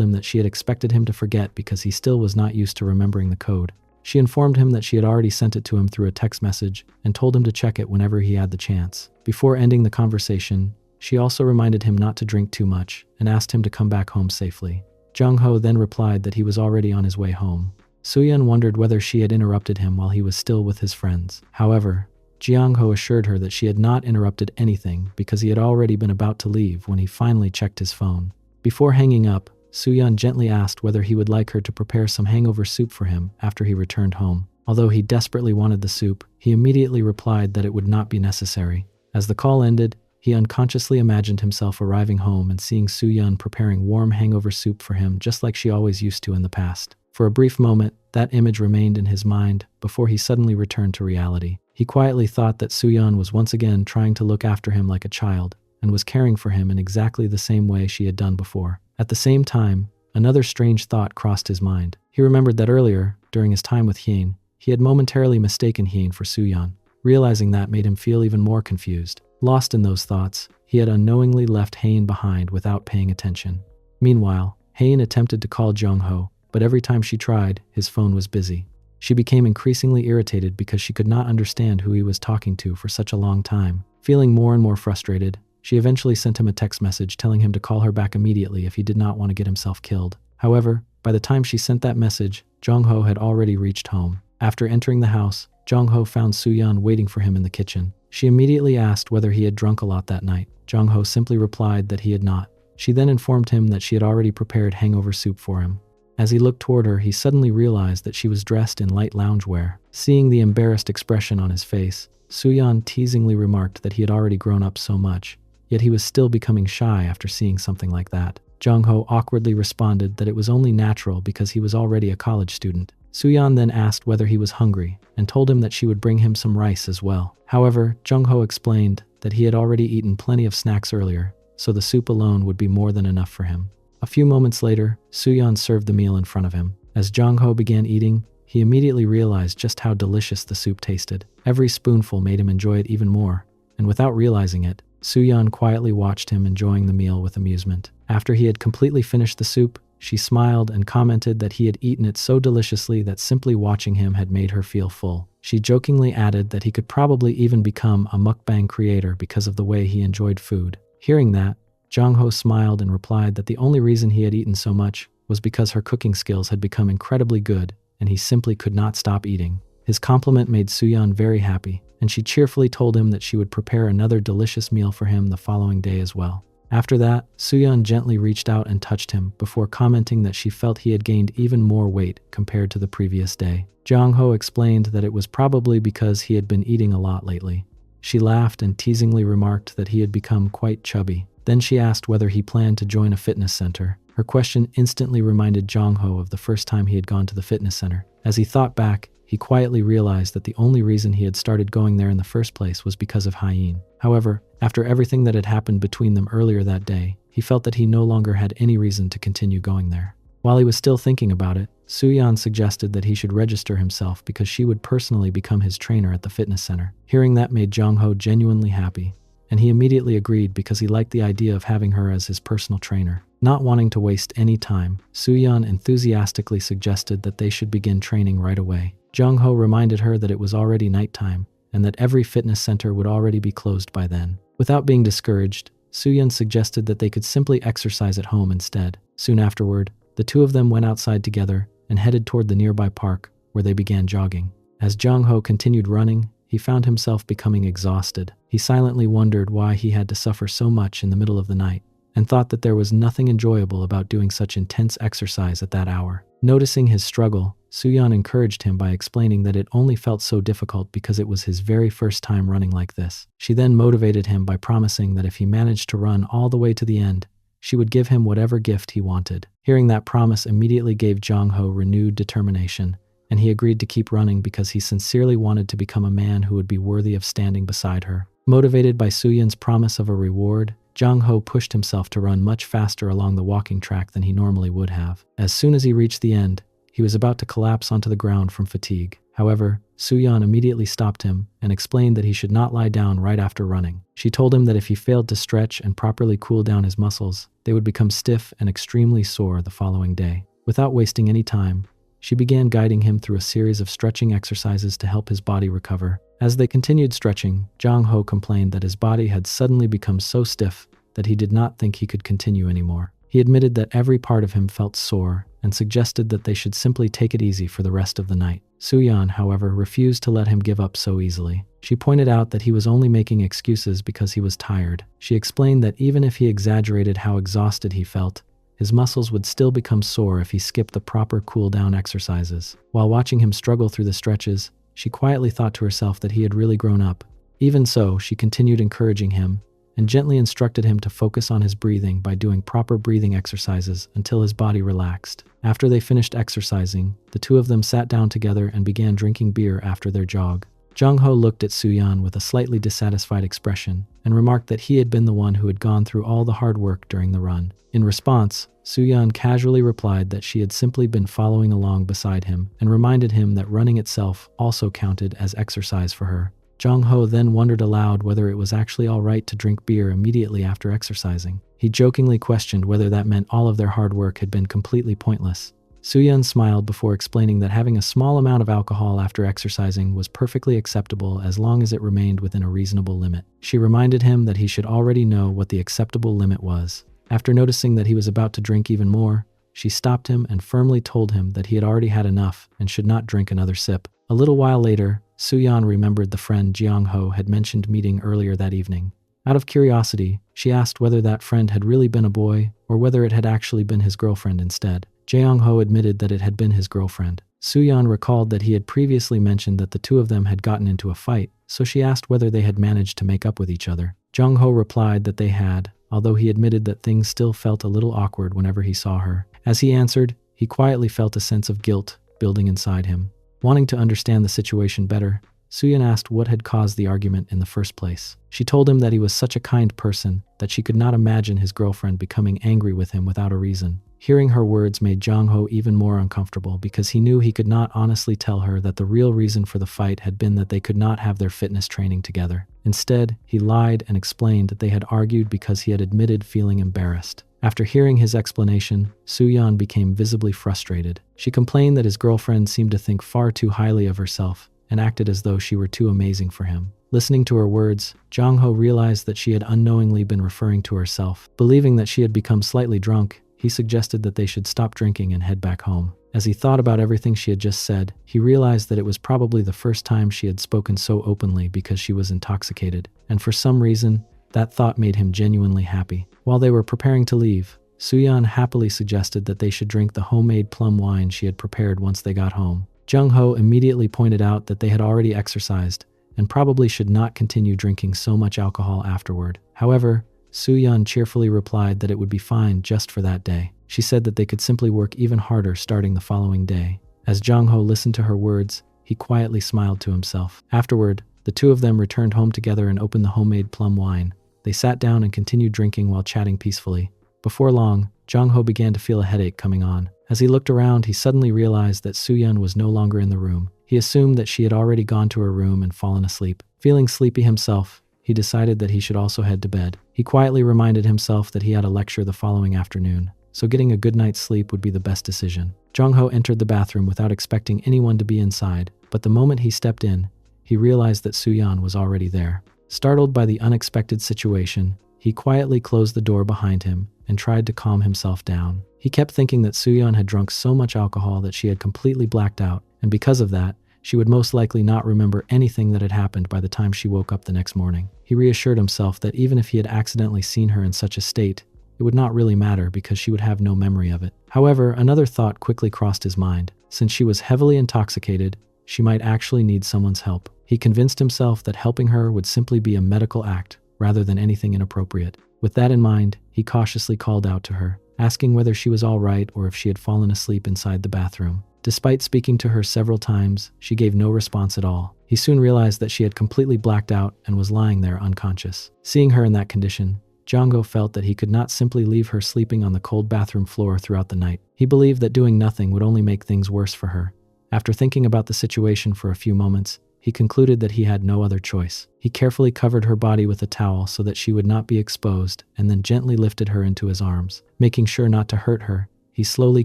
him that she had expected him to forget because he still was not used to remembering the code. She informed him that she had already sent it to him through a text message and told him to check it whenever he had the chance. Before ending the conversation, she also reminded him not to drink too much and asked him to come back home safely. Jung-ho then replied that he was already on his way home. Soo-yeon wondered whether she had interrupted him while he was still with his friends. However, Jung-ho assured her that she had not interrupted anything because he had already been about to leave when he finally checked his phone. Before hanging up, Soo-yeon gently asked whether he would like her to prepare some hangover soup for him after he returned home. Although he desperately wanted the soup, he immediately replied that it would not be necessary. As the call ended, he unconsciously imagined himself arriving home and seeing Soo-yeon preparing warm hangover soup for him just like she always used to in the past. For a brief moment, that image remained in his mind before he suddenly returned to reality. He quietly thought that Soo-yeon was once again trying to look after him like a child and was caring for him in exactly the same way she had done before. At the same time, another strange thought crossed his mind. He remembered that earlier, during his time with Hyun, he had momentarily mistaken Hyun for Soo-yeon. Realizing that made him feel even more confused. Lost in those thoughts, he had unknowingly left Hyun behind without paying attention. Meanwhile, Hyun attempted to call Jung-ho, but every time she tried, his phone was busy. She became increasingly irritated because she could not understand who he was talking to for such a long time. Feeling more and more frustrated, she eventually sent him a text message telling him to call her back immediately if he did not want to get himself killed. However, by the time she sent that message, Jung-ho had already reached home. After entering the house, Jung-ho found Soo-yeon waiting for him in the kitchen. She immediately asked whether he had drunk a lot that night. Jung-ho simply replied that he had not. She then informed him that she had already prepared hangover soup for him. As he looked toward her, he suddenly realized that she was dressed in light loungewear. Seeing the embarrassed expression on his face, Soo-yeon teasingly remarked that he had already grown up so much, yet he was still becoming shy after seeing something like that. Jung-ho awkwardly responded that it was only natural because he was already a college student. Soo-yeon then asked whether he was hungry and told him that she would bring him some rice as well. However, Jung-ho explained that he had already eaten plenty of snacks earlier, so the soup alone would be more than enough for him. A few moments later, Soo-yeon served the meal in front of him. As Jung-ho began eating, he immediately realized just how delicious the soup tasted. Every spoonful made him enjoy it even more, and without realizing it, Soo-yeon quietly watched him enjoying the meal with amusement. After he had completely finished the soup, she smiled and commented that he had eaten it so deliciously that simply watching him had made her feel full. She jokingly added that he could probably even become a mukbang creator because of the way he enjoyed food. Hearing that, Jung-ho smiled and replied that the only reason he had eaten so much was because her cooking skills had become incredibly good and he simply could not stop eating. His compliment made Soo-yeon very happy, and she cheerfully told him that she would prepare another delicious meal for him the following day as well. After that, Soo-yeon gently reached out and touched him before commenting that she felt he had gained even more weight compared to the previous day. Jung-ho explained that it was probably because he had been eating a lot lately. She laughed and teasingly remarked that he had become quite chubby. Then she asked whether he planned to join a fitness center. Her question instantly reminded Jung-ho of the first time he had gone to the fitness center. As he thought back, he quietly realized that the only reason he had started going there in the first place was because of Hyun. However, after everything that had happened between them earlier that day, he felt that he no longer had any reason to continue going there. While he was still thinking about it, Soo-yeon suggested that he should register himself because she would personally become his trainer at the fitness center. Hearing that made Jung-ho genuinely happy, and he immediately agreed because he liked the idea of having her as his personal trainer. Not wanting to waste any time, Soo-yeon enthusiastically suggested that they should begin training right away. Jung-ho reminded her that it was already nighttime and that every fitness center would already be closed by then. Without being discouraged, Soo-yeon suggested that they could simply exercise at home instead. Soon afterward, the two of them went outside together and headed toward the nearby park, where they began jogging. As Jung-ho continued running, he found himself becoming exhausted. He silently wondered why he had to suffer so much in the middle of the night, and thought that there was nothing enjoyable about doing such intense exercise at that hour. Noticing his struggle, Soo-yeon encouraged him by explaining that it only felt so difficult because it was his very first time running like this. She then motivated him by promising that if he managed to run all the way to the end, she would give him whatever gift he wanted. Hearing that promise immediately gave Jung-ho renewed determination, and he agreed to keep running because he sincerely wanted to become a man who would be worthy of standing beside her. Motivated by Soo-yeon's promise of a reward, Jung-ho pushed himself to run much faster along the walking track than he normally would have. As soon as he reached the end, He was about to collapse onto the ground from fatigue. However, Soo-yeon immediately stopped him and explained that he should not lie down right after running. She told him that if he failed to stretch and properly cool down his muscles, they would become stiff and extremely sore the following day. Without wasting any time, she began guiding him through a series of stretching exercises to help his body recover. As they continued stretching, Jong-ho complained that his body had suddenly become so stiff that he did not think he could continue anymore. He admitted that every part of him felt sore and suggested that they should simply take it easy for the rest of the night. Soo-yeon, however, refused to let him give up so easily. She pointed out that he was only making excuses because he was tired. She explained that even if he exaggerated how exhausted he felt, his muscles would still become sore if he skipped the proper cool-down exercises. While watching him struggle through the stretches, she quietly thought to herself that he had really grown up. Even so, she continued encouraging him and gently instructed him to focus on his breathing by doing proper breathing exercises until his body relaxed. After they finished exercising, the two of them sat down together and began drinking beer after their jog. Jong-ho looked at Soo-yeon with a slightly dissatisfied expression and remarked that he had been the one who had gone through all the hard work during the run. In response, Soo-yeon casually replied that she had simply been following along beside him and reminded him that running itself also counted as exercise for her. Jong-ho then wondered aloud whether it was actually all right to drink beer immediately after exercising. He jokingly questioned whether that meant all of their hard work had been completely pointless. Soo-yeon smiled before explaining that having a small amount of alcohol after exercising was perfectly acceptable as long as it remained within a reasonable limit. She reminded him that he should already know what the acceptable limit was. After noticing that he was about to drink even more, she stopped him and firmly told him that he had already had enough and should not drink another sip. A little while later, Soo-yeon remembered the friend Jong-ho had mentioned meeting earlier that evening. Out of curiosity, she asked whether that friend had really been a boy or whether it had actually been his girlfriend instead. Jong-ho admitted that it had been his girlfriend. Soo-yeon recalled that he had previously mentioned that the two of them had gotten into a fight, so she asked whether they had managed to make up with each other. Jong-ho replied that they had, although he admitted that things still felt a little awkward whenever he saw her. As he answered, he quietly felt a sense of guilt building inside him. Wanting to understand the situation better, Soo-yeon asked what had caused the argument in the first place. She told him that he was such a kind person that she could not imagine his girlfriend becoming angry with him without a reason. Hearing her words made Jong-ho even more uncomfortable because he knew he could not honestly tell her that the real reason for the fight had been that they could not have their fitness training together. Instead, he lied and explained that they had argued because he had admitted feeling embarrassed. After hearing his explanation, Soo-yeon became visibly frustrated. She complained that his girlfriend seemed to think far too highly of herself and acted as though she were too amazing for him. Listening to her words, Jong-ho realized that she had unknowingly been referring to herself. Believing that she had become slightly drunk, he suggested that they should stop drinking and head back home. As he thought about everything she had just said, he realized that it was probably the first time she had spoken so openly because she was intoxicated, and for some reason, that thought made him genuinely happy. While they were preparing to leave, Soo-yeon happily suggested that they should drink the homemade plum wine she had prepared once they got home. Jong-ho immediately pointed out that they had already exercised and probably should not continue drinking so much alcohol afterward. However, Soo-yeon cheerfully replied that it would be fine just for that day. She said that they could simply work even harder starting the following day. As Jong-ho listened to her words, he quietly smiled to himself. Afterward, the two of them returned home together and opened the homemade plum wine. They sat down and continued drinking while chatting peacefully. Before long, Jong-ho began to feel a headache coming on. As he looked around, he suddenly realized that Soo-yeon was no longer in the room. He assumed that she had already gone to her room and fallen asleep. Feeling sleepy himself, he decided that he should also head to bed. He quietly reminded himself that he had a lecture the following afternoon, so getting a good night's sleep would be the best decision. Jong-ho entered the bathroom without expecting anyone to be inside, but the moment he stepped in, he realized that Soo-yeon was already there. Startled by the unexpected situation, he quietly closed the door behind him and tried to calm himself down. He kept thinking that Soo-yeon had drunk so much alcohol that she had completely blacked out, and because of that, she would most likely not remember anything that had happened by the time she woke up the next morning. He reassured himself that even if he had accidentally seen her in such a state, it would not really matter because she would have no memory of it. However, another thought quickly crossed his mind. Since she was heavily intoxicated, she might actually need someone's help. He convinced himself that helping her would simply be a medical act rather than anything inappropriate. With that in mind, he cautiously called out to her, asking whether she was all right or if she had fallen asleep inside the bathroom. Despite speaking to her several times, she gave no response at all. He soon realized that she had completely blacked out and was lying there unconscious. Seeing her in that condition, Jong-ho felt that he could not simply leave her sleeping on the cold bathroom floor throughout the night. He believed that doing nothing would only make things worse for her. After thinking about the situation for a few moments, he concluded that he had no other choice. He carefully covered her body with a towel so that she would not be exposed, and then gently lifted her into his arms. Making sure not to hurt her, he slowly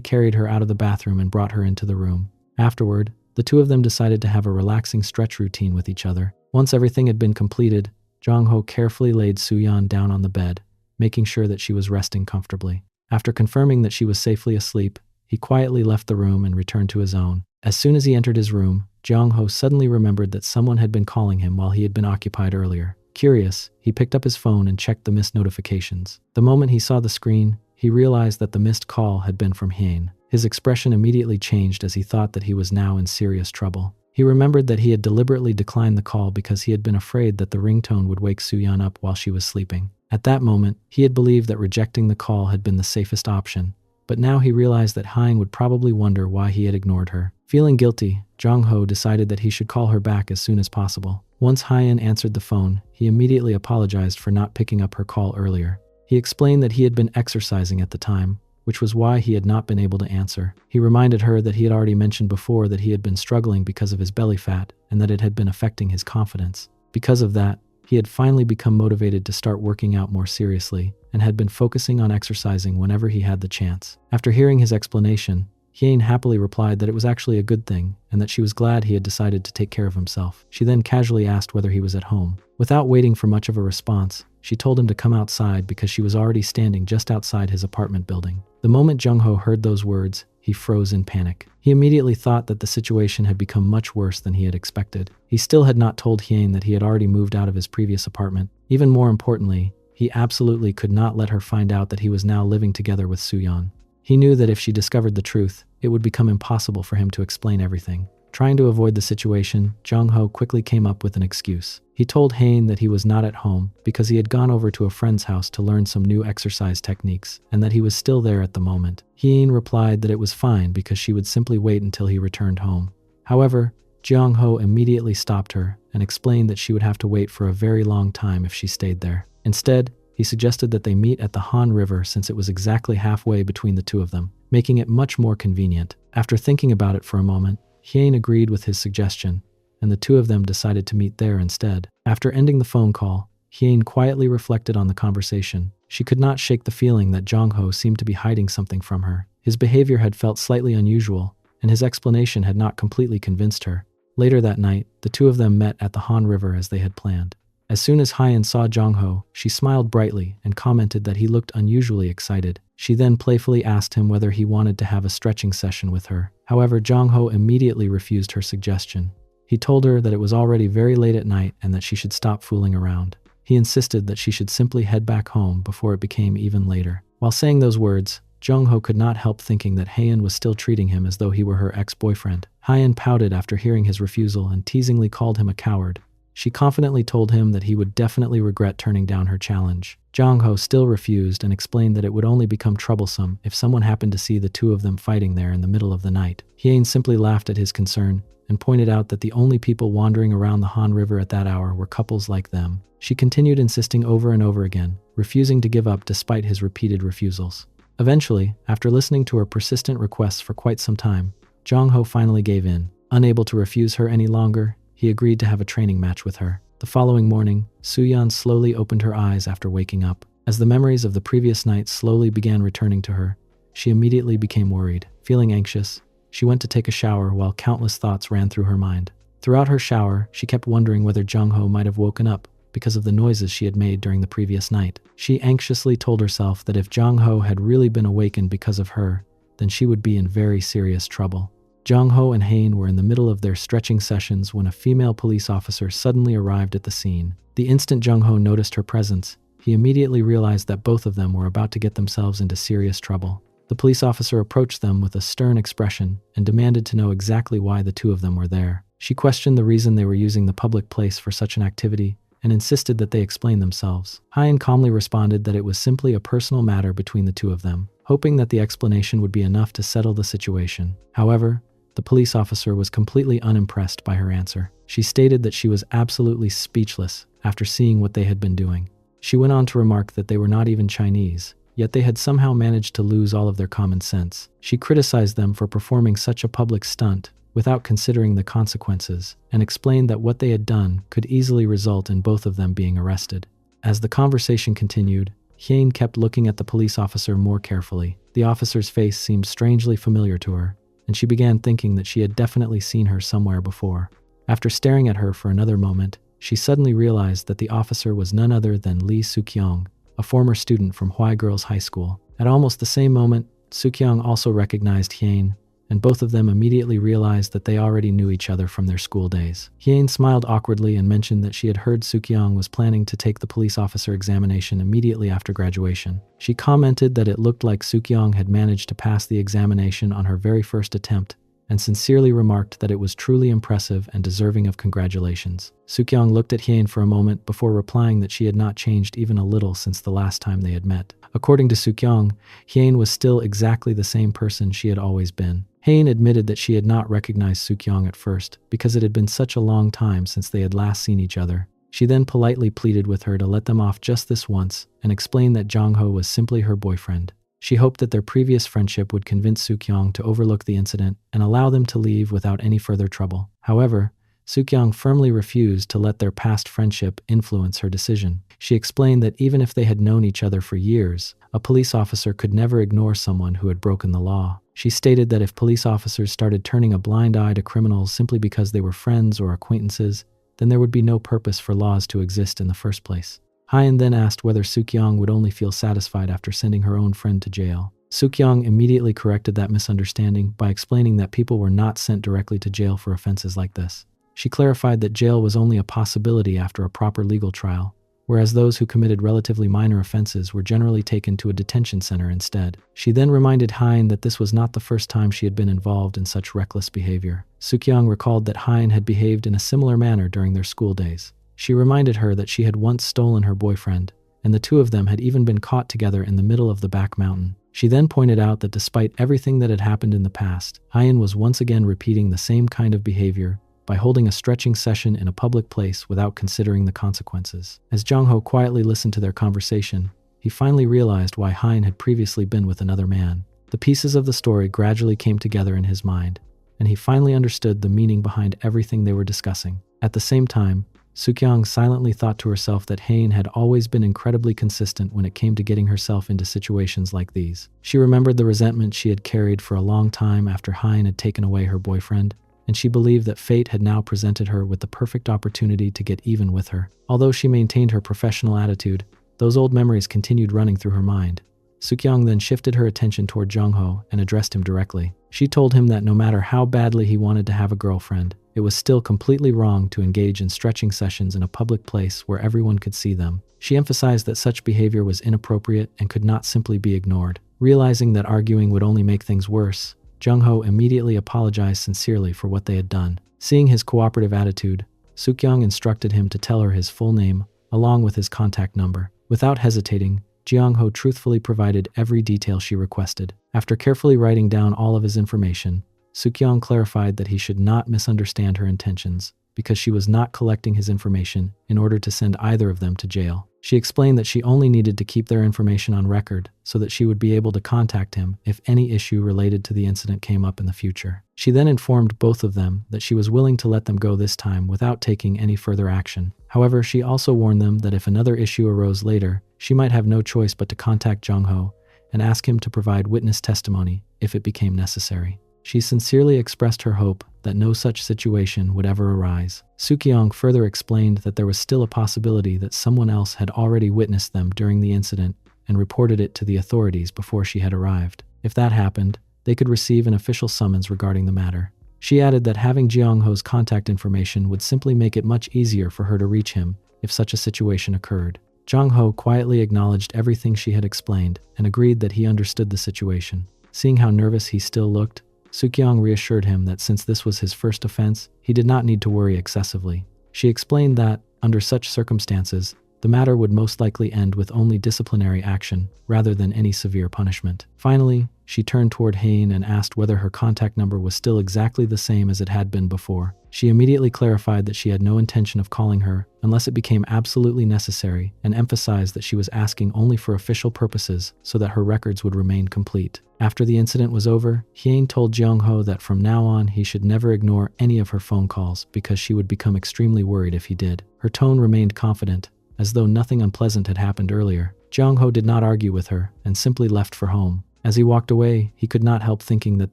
carried her out of the bathroom and brought her into the room. Afterward, the two of them decided to have a relaxing stretch routine with each other. Once everything had been completed, Jong-ho carefully laid Soo-yeon down on the bed, making sure that she was resting comfortably. After confirming that she was safely asleep, he quietly left the room and returned to his own. As soon as he entered his room, Jong-ho suddenly remembered that someone had been calling him while he had been occupied earlier. Curious, he picked up his phone and checked the missed notifications. The moment he saw the screen, he realized that the missed call had been from Hyun. His expression immediately changed as he thought that he was now in serious trouble. He remembered that he had deliberately declined the call because he had been afraid that the ringtone would wake Soo-yeon up while she was sleeping. At that moment, he had believed that rejecting the call had been the safest option, but now he realized that Hyun would probably wonder why he had ignored her. Feeling guilty, Jong-ho decided that he should call her back as soon as possible. Once Hyun answered the phone, he immediately apologized for not picking up her call earlier. He explained that he had been exercising at the time, which was why he had not been able to answer. He reminded her that he had already mentioned before that he had been struggling because of his belly fat and that it had been affecting his confidence. Because of that, he had finally become motivated to start working out more seriously and had been focusing on exercising whenever he had the chance. After hearing his explanation, Hyun happily replied that it was actually a good thing and that she was glad he had decided to take care of himself. She then casually asked whether he was at home. Without waiting for much of a response, she told him to come outside because she was already standing just outside his apartment building. The moment Jong-ho heard those words, he froze in panic. He immediately thought that the situation had become much worse than he had expected. He still had not told Hyun that he had already moved out of his previous apartment. Even more importantly, he absolutely could not let her find out that he was now living together with Soo-yeon. He knew that if she discovered the truth, it would become impossible for him to explain everything. Trying to avoid the situation, Jong-ho quickly came up with an excuse. He told Hyun that he was not at home because he had gone over to a friend's house to learn some new exercise techniques and that he was still there at the moment. Hyun replied that it was fine because she would simply wait until he returned home. However, Jong-ho immediately stopped her and explained that she would have to wait for a very long time if she stayed there. Instead, he suggested that they meet at the Han River since it was exactly halfway between the two of them, making it much more convenient. After thinking about it for a moment, Hyun agreed with his suggestion, and the two of them decided to meet there instead. After ending the phone call, Hyun quietly reflected on the conversation. She could not shake the feeling that Jong-ho seemed to be hiding something from her. His behavior had felt slightly unusual, and his explanation had not completely convinced her. Later that night, the two of them met at the Han River as they had planned. As soon as Hyun saw Jong-ho, she smiled brightly and commented that he looked unusually excited. She then playfully asked him whether he wanted to have a stretching session with her. However, Jong-ho immediately refused her suggestion. He told her that it was already very late at night and that she should stop fooling around. He insisted that she should simply head back home before it became even later. While saying those words, Jong-ho could not help thinking that Hyun was still treating him as though he were her ex-boyfriend. Hyun pouted after hearing his refusal and teasingly called him a coward. She confidently told him that he would definitely regret turning down her challenge. Jong-ho still refused and explained that it would only become troublesome if someone happened to see the two of them fighting there in the middle of the night. Hyun simply laughed at his concern and pointed out that the only people wandering around the Han River at that hour were couples like them. She continued insisting over and over again, refusing to give up despite his repeated refusals. Eventually, after listening to her persistent requests for quite some time, Jong-ho finally gave in. Unable to refuse her any longer, he agreed to have a training match with her. The following morning, Soo-yeon slowly opened her eyes after waking up. As the memories of the previous night slowly began returning to her, she immediately became worried. Feeling anxious, she went to take a shower while countless thoughts ran through her mind. Throughout her shower, she kept wondering whether Jong-ho might have woken up because of the noises she had made during the previous night. She anxiously told herself that if Jong-ho had really been awakened because of her, then she would be in very serious trouble. Jong-ho and Hyun were in the middle of their stretching sessions when a female police officer suddenly arrived at the scene. The instant Jong-ho noticed her presence, he immediately realized that both of them were about to get themselves into serious trouble. The police officer approached them with a stern expression and demanded to know exactly why the two of them were there. She questioned the reason they were using the public place for such an activity and insisted that they explain themselves. Hyun calmly responded that it was simply a personal matter between the two of them, hoping that the explanation would be enough to settle the situation. However, the police officer was completely unimpressed by her answer. She stated that she was absolutely speechless after seeing what they had been doing. She went on to remark that they were not even Chinese, yet they had somehow managed to lose all of their common sense. She criticized them for performing such a public stunt without considering the consequences, and explained that what they had done could easily result in both of them being arrested. As the conversation continued, Hyun kept looking at the police officer more carefully. The officer's face seemed strangely familiar to her, and she began thinking that she had definitely seen her somewhere before. After staring at her for another moment, she suddenly realized that the officer was none other than Lee Suk-young, a former student from Hwai Girls High School. At almost the same moment, Suk-young also recognized Hyun, and both of them immediately realized that they already knew each other from their school days. Hyun smiled awkwardly and mentioned that she had heard Suk-young was planning to take the police officer examination immediately after graduation. She commented that it looked like Suk-young had managed to pass the examination on her very first attempt, and sincerely remarked that it was truly impressive and deserving of congratulations. Suk-young looked at Hyun for a moment before replying that she had not changed even a little since the last time they had met. According to Suk-young, Hyun was still exactly the same person she had always been. Hyun admitted that she had not recognized Suk-young at first because it had been such a long time since they had last seen each other. She then politely pleaded with her to let them off just this once and explained that Jong-ho was simply her boyfriend. She hoped that their previous friendship would convince Suk-young to overlook the incident and allow them to leave without any further trouble. However, Suk-young firmly refused to let their past friendship influence her decision. She explained that even if they had known each other for years, a police officer could never ignore someone who had broken the law. She stated that if police officers started turning a blind eye to criminals simply because they were friends or acquaintances, then there would be no purpose for laws to exist in the first place. Hyun then asked whether Suk-young would only feel satisfied after sending her own friend to jail. Suk-young immediately corrected that misunderstanding by explaining that people were not sent directly to jail for offenses like this. She clarified that jail was only a possibility after a proper legal trial, whereas those who committed relatively minor offenses were generally taken to a detention center instead. She then reminded Hyun that this was not the first time she had been involved in such reckless behavior. Suk-young recalled that Hyun had behaved in a similar manner during their school days. She reminded her that she had once stolen her boyfriend, and the two of them had even been caught together in the middle of the back mountain. She then pointed out that despite everything that had happened in the past, Hyun was once again repeating the same kind of behavior by holding a stretching session in a public place without considering the consequences. As Jong-ho quietly listened to their conversation, he finally realized why Hyun had previously been with another man. The pieces of the story gradually came together in his mind, and he finally understood the meaning behind everything they were discussing. At the same time, Suk-young silently thought to herself that Hyun had always been incredibly consistent when it came to getting herself into situations like these. She remembered the resentment she had carried for a long time after Hyun had taken away her boyfriend, and she believed that fate had now presented her with the perfect opportunity to get even with her. Although she maintained her professional attitude, those old memories continued running through her mind. Suk-young then shifted her attention toward Jong-ho and addressed him directly. She told him that no matter how badly he wanted to have a girlfriend, it was still completely wrong to engage in stretching sessions in a public place where everyone could see them. She emphasized that such behavior was inappropriate and could not simply be ignored. Realizing that arguing would only make things worse, Jong-ho immediately apologized sincerely for what they had done. Seeing his cooperative attitude, Suk-young instructed him to tell her his full name, along with his contact number. Without hesitating, Jong-ho truthfully provided every detail she requested. After carefully writing down all of his information, Suk-young clarified that he should not misunderstand her intentions, because she was not collecting his information in order to send either of them to jail. She explained that she only needed to keep their information on record so that she would be able to contact him if any issue related to the incident came up in the future. She then informed both of them that she was willing to let them go this time without taking any further action. However, she also warned them that if another issue arose later, she might have no choice but to contact Jong-ho and ask him to provide witness testimony if it became necessary. She sincerely expressed her hope that no such situation would ever arise. Suk-young further explained that there was still a possibility that someone else had already witnessed them during the incident and reported it to the authorities before she had arrived. If that happened, they could receive an official summons regarding the matter. She added that having Jong-ho's contact information would simply make it much easier for her to reach him if such a situation occurred. Jong-ho quietly acknowledged everything she had explained and agreed that he understood the situation. Seeing how nervous he still looked, Suk-young reassured him that since this was his first offense, he did not need to worry excessively. She explained that, under such circumstances, the matter would most likely end with only disciplinary action rather than any severe punishment. Finally, she turned toward Hain and asked whether her contact number was still exactly the same as it had been before. She immediately clarified that she had no intention of calling her unless it became absolutely necessary, and emphasized that she was asking only for official purposes so that her records would remain complete. After the incident was over, Hain told Jung-ho that from now on he should never ignore any of her phone calls because she would become extremely worried if he did. Her tone remained confident, as though nothing unpleasant had happened earlier. Jung-ho did not argue with her and simply left for home. As he walked away, he could not help thinking that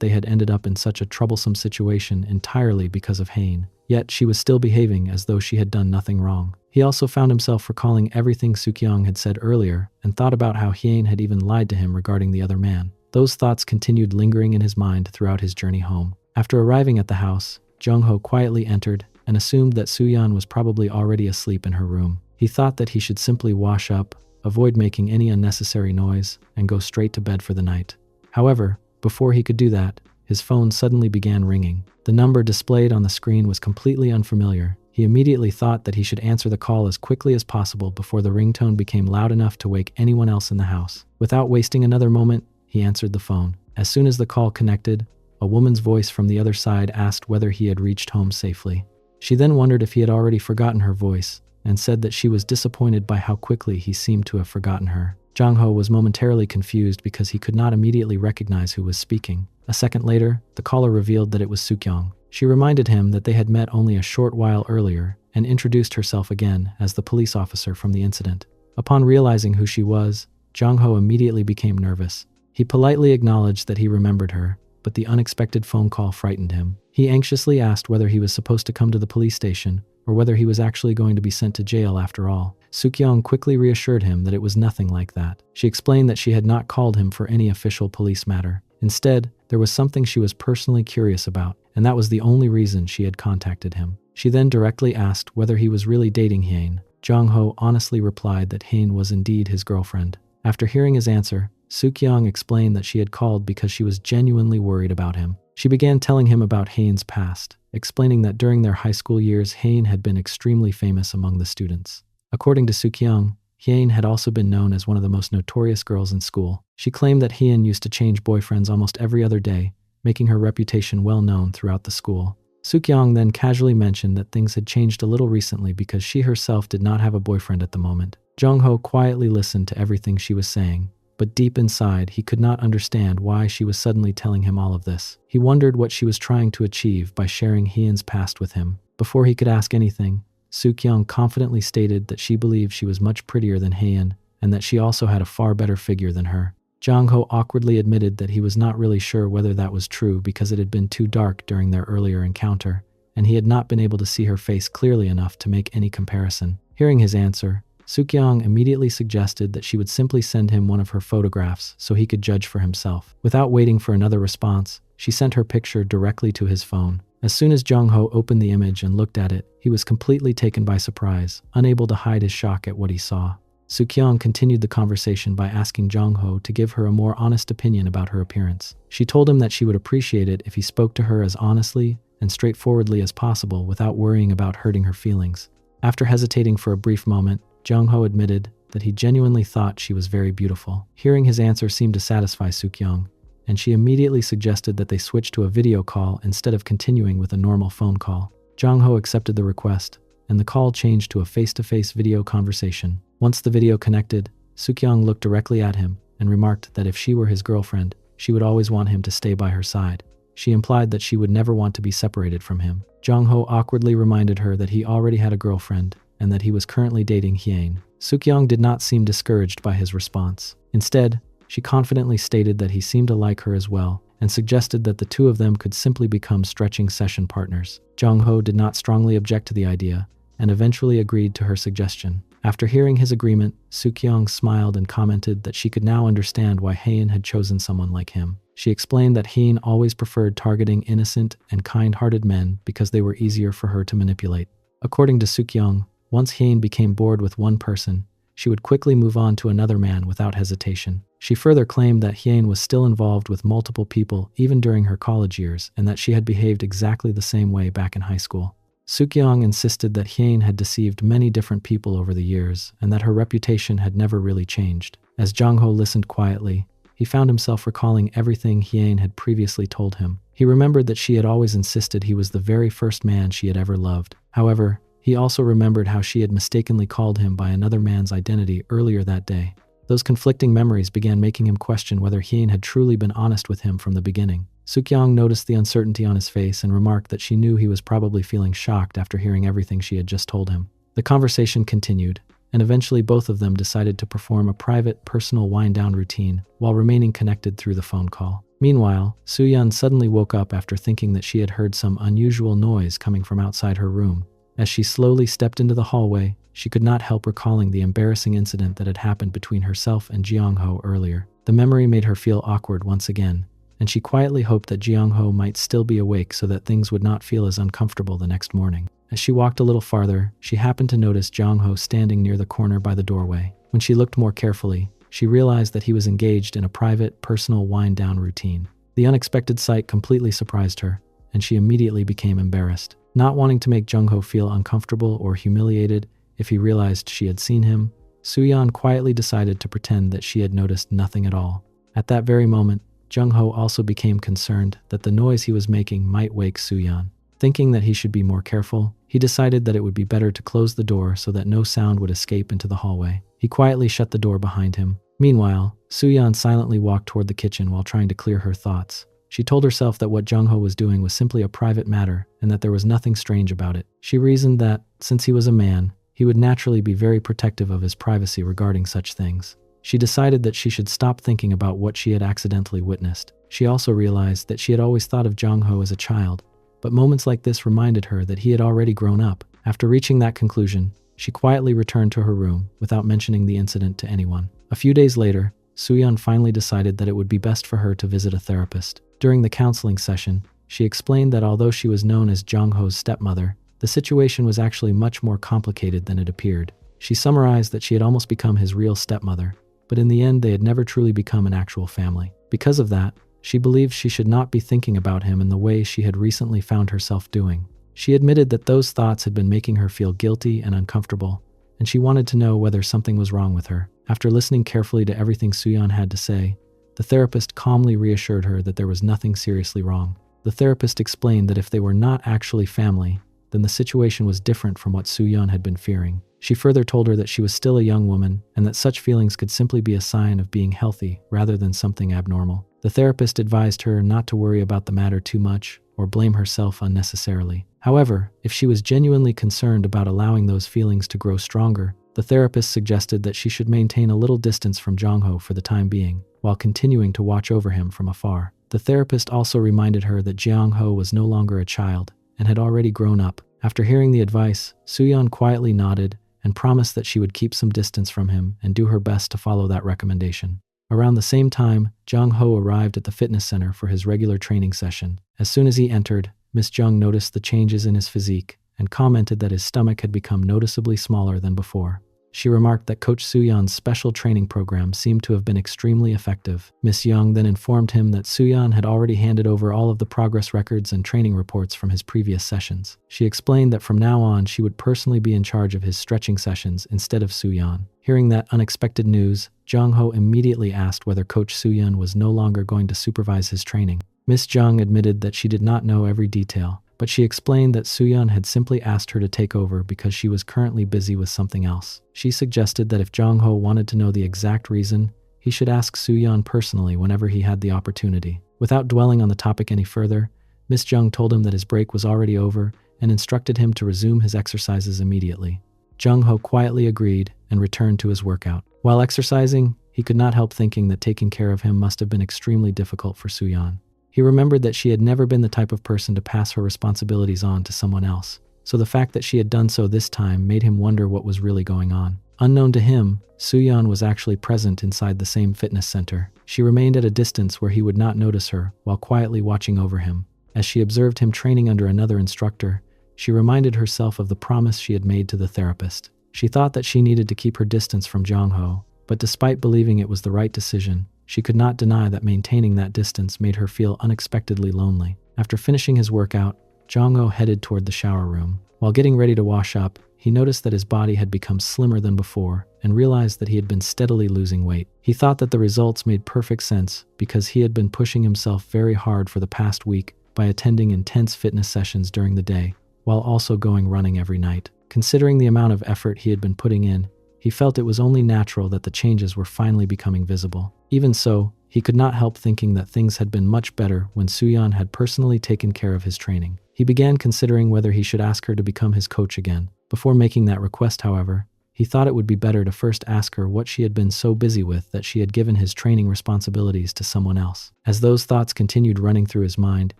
they had ended up in such a troublesome situation entirely because of Hain. Yet she was still behaving as though she had done nothing wrong. He also found himself recalling everything Soo-kyung had said earlier and thought about how Hain had even lied to him regarding the other man. Those thoughts continued lingering in his mind throughout his journey home. After arriving at the house, Jung-ho quietly entered and assumed that Soo-yeon was probably already asleep in her room. He thought that he should simply wash up, avoid making any unnecessary noise, and go straight to bed for the night. However, before he could do that, his phone suddenly began ringing. The number displayed on the screen was completely unfamiliar. He immediately thought that he should answer the call as quickly as possible before the ringtone became loud enough to wake anyone else in the house. Without wasting another moment, he answered the phone. As soon as the call connected, a woman's voice from the other side asked whether he had reached home safely. She then wondered if he had already forgotten her voice, and said that she was disappointed by how quickly he seemed to have forgotten her. Jung-ho was momentarily confused because he could not immediately recognize who was speaking. A second later, the caller revealed that it was Soo-kyung. She reminded him that they had met only a short while earlier and introduced herself again as the police officer from the incident. Upon realizing who she was, Jung-ho immediately became nervous. He politely acknowledged that he remembered her, but the unexpected phone call frightened him. He anxiously asked whether he was supposed to come to the police station or whether he was actually going to be sent to jail after all. Soo-kyung quickly reassured him that it was nothing like that. She explained that she had not called him for any official police matter. Instead, there was something she was personally curious about, and that was the only reason she had contacted him. She then directly asked whether he was really dating Hain. Jung-ho honestly replied that Hain was indeed his girlfriend. After hearing his answer, Soo-kyung explained that she had called because she was genuinely worried about him. She began telling him about Hain's past, explaining that during their high school years, Hain had been extremely famous among the students. According to Soo-kyung, Hain had also been known as one of the most notorious girls in school. She claimed that Hain used to change boyfriends almost every other day, making her reputation well known throughout the school. Soo-kyung then casually mentioned that things had changed a little recently because she herself did not have a boyfriend at the moment. Jung-ho quietly listened to everything she was saying, but deep inside he could not understand why she was suddenly telling him all of this. He wondered what she was trying to achieve by sharing Hain's past with him. Before he could ask anything, Soo-kyung confidently stated that she believed she was much prettier than Hain and that she also had a far better figure than her. Jung-ho awkwardly admitted that he was not really sure whether that was true because it had been too dark during their earlier encounter, and he had not been able to see her face clearly enough to make any comparison. Hearing his answer, Soo-kyung immediately suggested that she would simply send him one of her photographs so he could judge for himself. Without waiting for another response, she sent her picture directly to his phone. As soon as Jung-ho opened the image and looked at it, he was completely taken by surprise, unable to hide his shock at what he saw. Soo-kyung continued the conversation by asking Jung-ho to give her a more honest opinion about her appearance. She told him that she would appreciate it if he spoke to her as honestly and straightforwardly as possible without worrying about hurting her feelings. After hesitating for a brief moment, Jung-ho admitted that he genuinely thought she was very beautiful. Hearing his answer seemed to satisfy Soo-kyung, and she immediately suggested that they switch to a video call instead of continuing with a normal phone call. Jung-ho accepted the request, and the call changed to a face-to-face video conversation. Once the video connected, Soo-kyung looked directly at him and remarked that if she were his girlfriend, she would always want him to stay by her side. She implied that she would never want to be separated from him. Jung-ho awkwardly reminded her that he already had a girlfriend and that he was currently dating Hain. Soo-kyung did not seem discouraged by his response. Instead, she confidently stated that he seemed to like her as well and suggested that the two of them could simply become stretching session partners. Jung-ho did not strongly object to the idea and eventually agreed to her suggestion. After hearing his agreement, Soo-kyung smiled and commented that she could now understand why Hain had chosen someone like him. She explained that Hain always preferred targeting innocent and kind-hearted men because they were easier for her to manipulate. According to Soo-kyung, once Hain became bored with one person, she would quickly move on to another man without hesitation. She further claimed that Hain was still involved with multiple people even during her college years and that she had behaved exactly the same way back in high school. Sukyeong insisted that Hyun had deceived many different people over the years and that her reputation had never really changed. As Jong-ho listened quietly, he found himself recalling everything Hyun had previously told him. He remembered that she had always insisted he was the very first man she had ever loved. However, he also remembered how she had mistakenly called him by another man's identity earlier that day. Those conflicting memories began making him question whether Hyun had truly been honest with him from the beginning. Sukyeong noticed the uncertainty on his face and remarked that she knew he was probably feeling shocked after hearing everything she had just told him. The conversation continued, and eventually both of them decided to perform a private, personal wind-down routine while remaining connected through the phone call. Meanwhile, Soo-yeon suddenly woke up after thinking that she had heard some unusual noise coming from outside her room. As she slowly stepped into the hallway, she could not help recalling the embarrassing incident that had happened between herself and Jeong-ho earlier. The memory made her feel awkward once again, and she quietly hoped that Jeong-ho might still be awake so that things would not feel as uncomfortable the next morning. As she walked a little farther, she happened to notice Jeong-ho standing near the corner by the doorway. When she looked more carefully, she realized that he was engaged in a private, personal wind-down routine. The unexpected sight completely surprised her, and she immediately became embarrassed. Not wanting to make Jeong-ho feel uncomfortable or humiliated if he realized she had seen him, Soo-yeon quietly decided to pretend that she had noticed nothing at all. At that very moment, Jeong-ho also became concerned that the noise he was making might wake Soo-yeon. Thinking that he should be more careful, he decided that it would be better to close the door so that no sound would escape into the hallway. He quietly shut the door behind him. Meanwhile, Soo-yeon silently walked toward the kitchen while trying to clear her thoughts. She told herself that what Jeong-ho was doing was simply a private matter and that there was nothing strange about it. She reasoned that, since he was a man, he would naturally be very protective of his privacy regarding such things. She decided that she should stop thinking about what she had accidentally witnessed. She also realized that she had always thought of Jeong-ho as a child, but moments like this reminded her that he had already grown up. After reaching that conclusion, she quietly returned to her room without mentioning the incident to anyone. A few days later, Soo-yeon finally decided that it would be best for her to visit a therapist. During the counseling session, she explained that although she was known as Jeong-ho's stepmother, the situation was actually much more complicated than it appeared. She summarized that she had almost become his real stepmother, but in the end they had never truly become an actual family. Because of that, she believed she should not be thinking about him in the way she had recently found herself doing. She admitted that those thoughts had been making her feel guilty and uncomfortable, and she wanted to know whether something was wrong with her. After listening carefully to everything Soo-yeon had to say, the therapist calmly reassured her that there was nothing seriously wrong. The therapist explained that if they were not actually family, then the situation was different from what Soo-yeon had been fearing. She further told her that she was still a young woman and that such feelings could simply be a sign of being healthy rather than something abnormal. The therapist advised her not to worry about the matter too much or blame herself unnecessarily. However, if she was genuinely concerned about allowing those feelings to grow stronger, the therapist suggested that she should maintain a little distance from Jeong-ho for the time being, while continuing to watch over him from afar. The therapist also reminded her that Jeong-ho was no longer a child and had already grown up. After hearing the advice, Soo-yeon quietly nodded and promised that she would keep some distance from him and do her best to follow that recommendation. Around the same time, Jeong-ho arrived at the fitness center for his regular training session. As soon as he entered, Miss Jung noticed the changes in his physique and commented that his stomach had become noticeably smaller than before. She remarked that Coach Soo-yeon's special training program seemed to have been extremely effective. Miss Young then informed him that Soo-yeon had already handed over all of the progress records and training reports from his previous sessions. She explained that from now on she would personally be in charge of his stretching sessions instead of Soo-yeon. Hearing that unexpected news, Jeong-ho immediately asked whether Coach Soo-yeon was no longer going to supervise his training. Miss Jung admitted that she did not know every detail, but she explained that Soo-yeon had simply asked her to take over because she was currently busy with something else. She suggested that if Jeong-ho wanted to know the exact reason, he should ask Soo-yeon personally whenever he had the opportunity. Without dwelling on the topic any further, Miss Jung told him that his break was already over and instructed him to resume his exercises immediately. Jeong-ho quietly agreed and returned to his workout. While exercising, he could not help thinking that taking care of him must have been extremely difficult for Soo-yeon. He remembered that she had never been the type of person to pass her responsibilities on to someone else, so the fact that she had done so this time made him wonder what was really going on. Unknown to him, Soo-yeon was actually present inside the same fitness center. She remained at a distance where he would not notice her, while quietly watching over him. As she observed him training under another instructor, she reminded herself of the promise she had made to the therapist. She thought that she needed to keep her distance from Jeong-ho, but despite believing it was the right decision, she could not deny that maintaining that distance made her feel unexpectedly lonely. After finishing his workout, Jong-ho headed toward the shower room. While getting ready to wash up, he noticed that his body had become slimmer than before and realized that he had been steadily losing weight. He thought that the results made perfect sense because he had been pushing himself very hard for the past week by attending intense fitness sessions during the day, while also going running every night. Considering the amount of effort he had been putting in, he felt it was only natural that the changes were finally becoming visible. Even so, he could not help thinking that things had been much better when Soo-yeon had personally taken care of his training. He began considering whether he should ask her to become his coach again. Before making that request, however, he thought it would be better to first ask her what she had been so busy with that she had given his training responsibilities to someone else. As those thoughts continued running through his mind,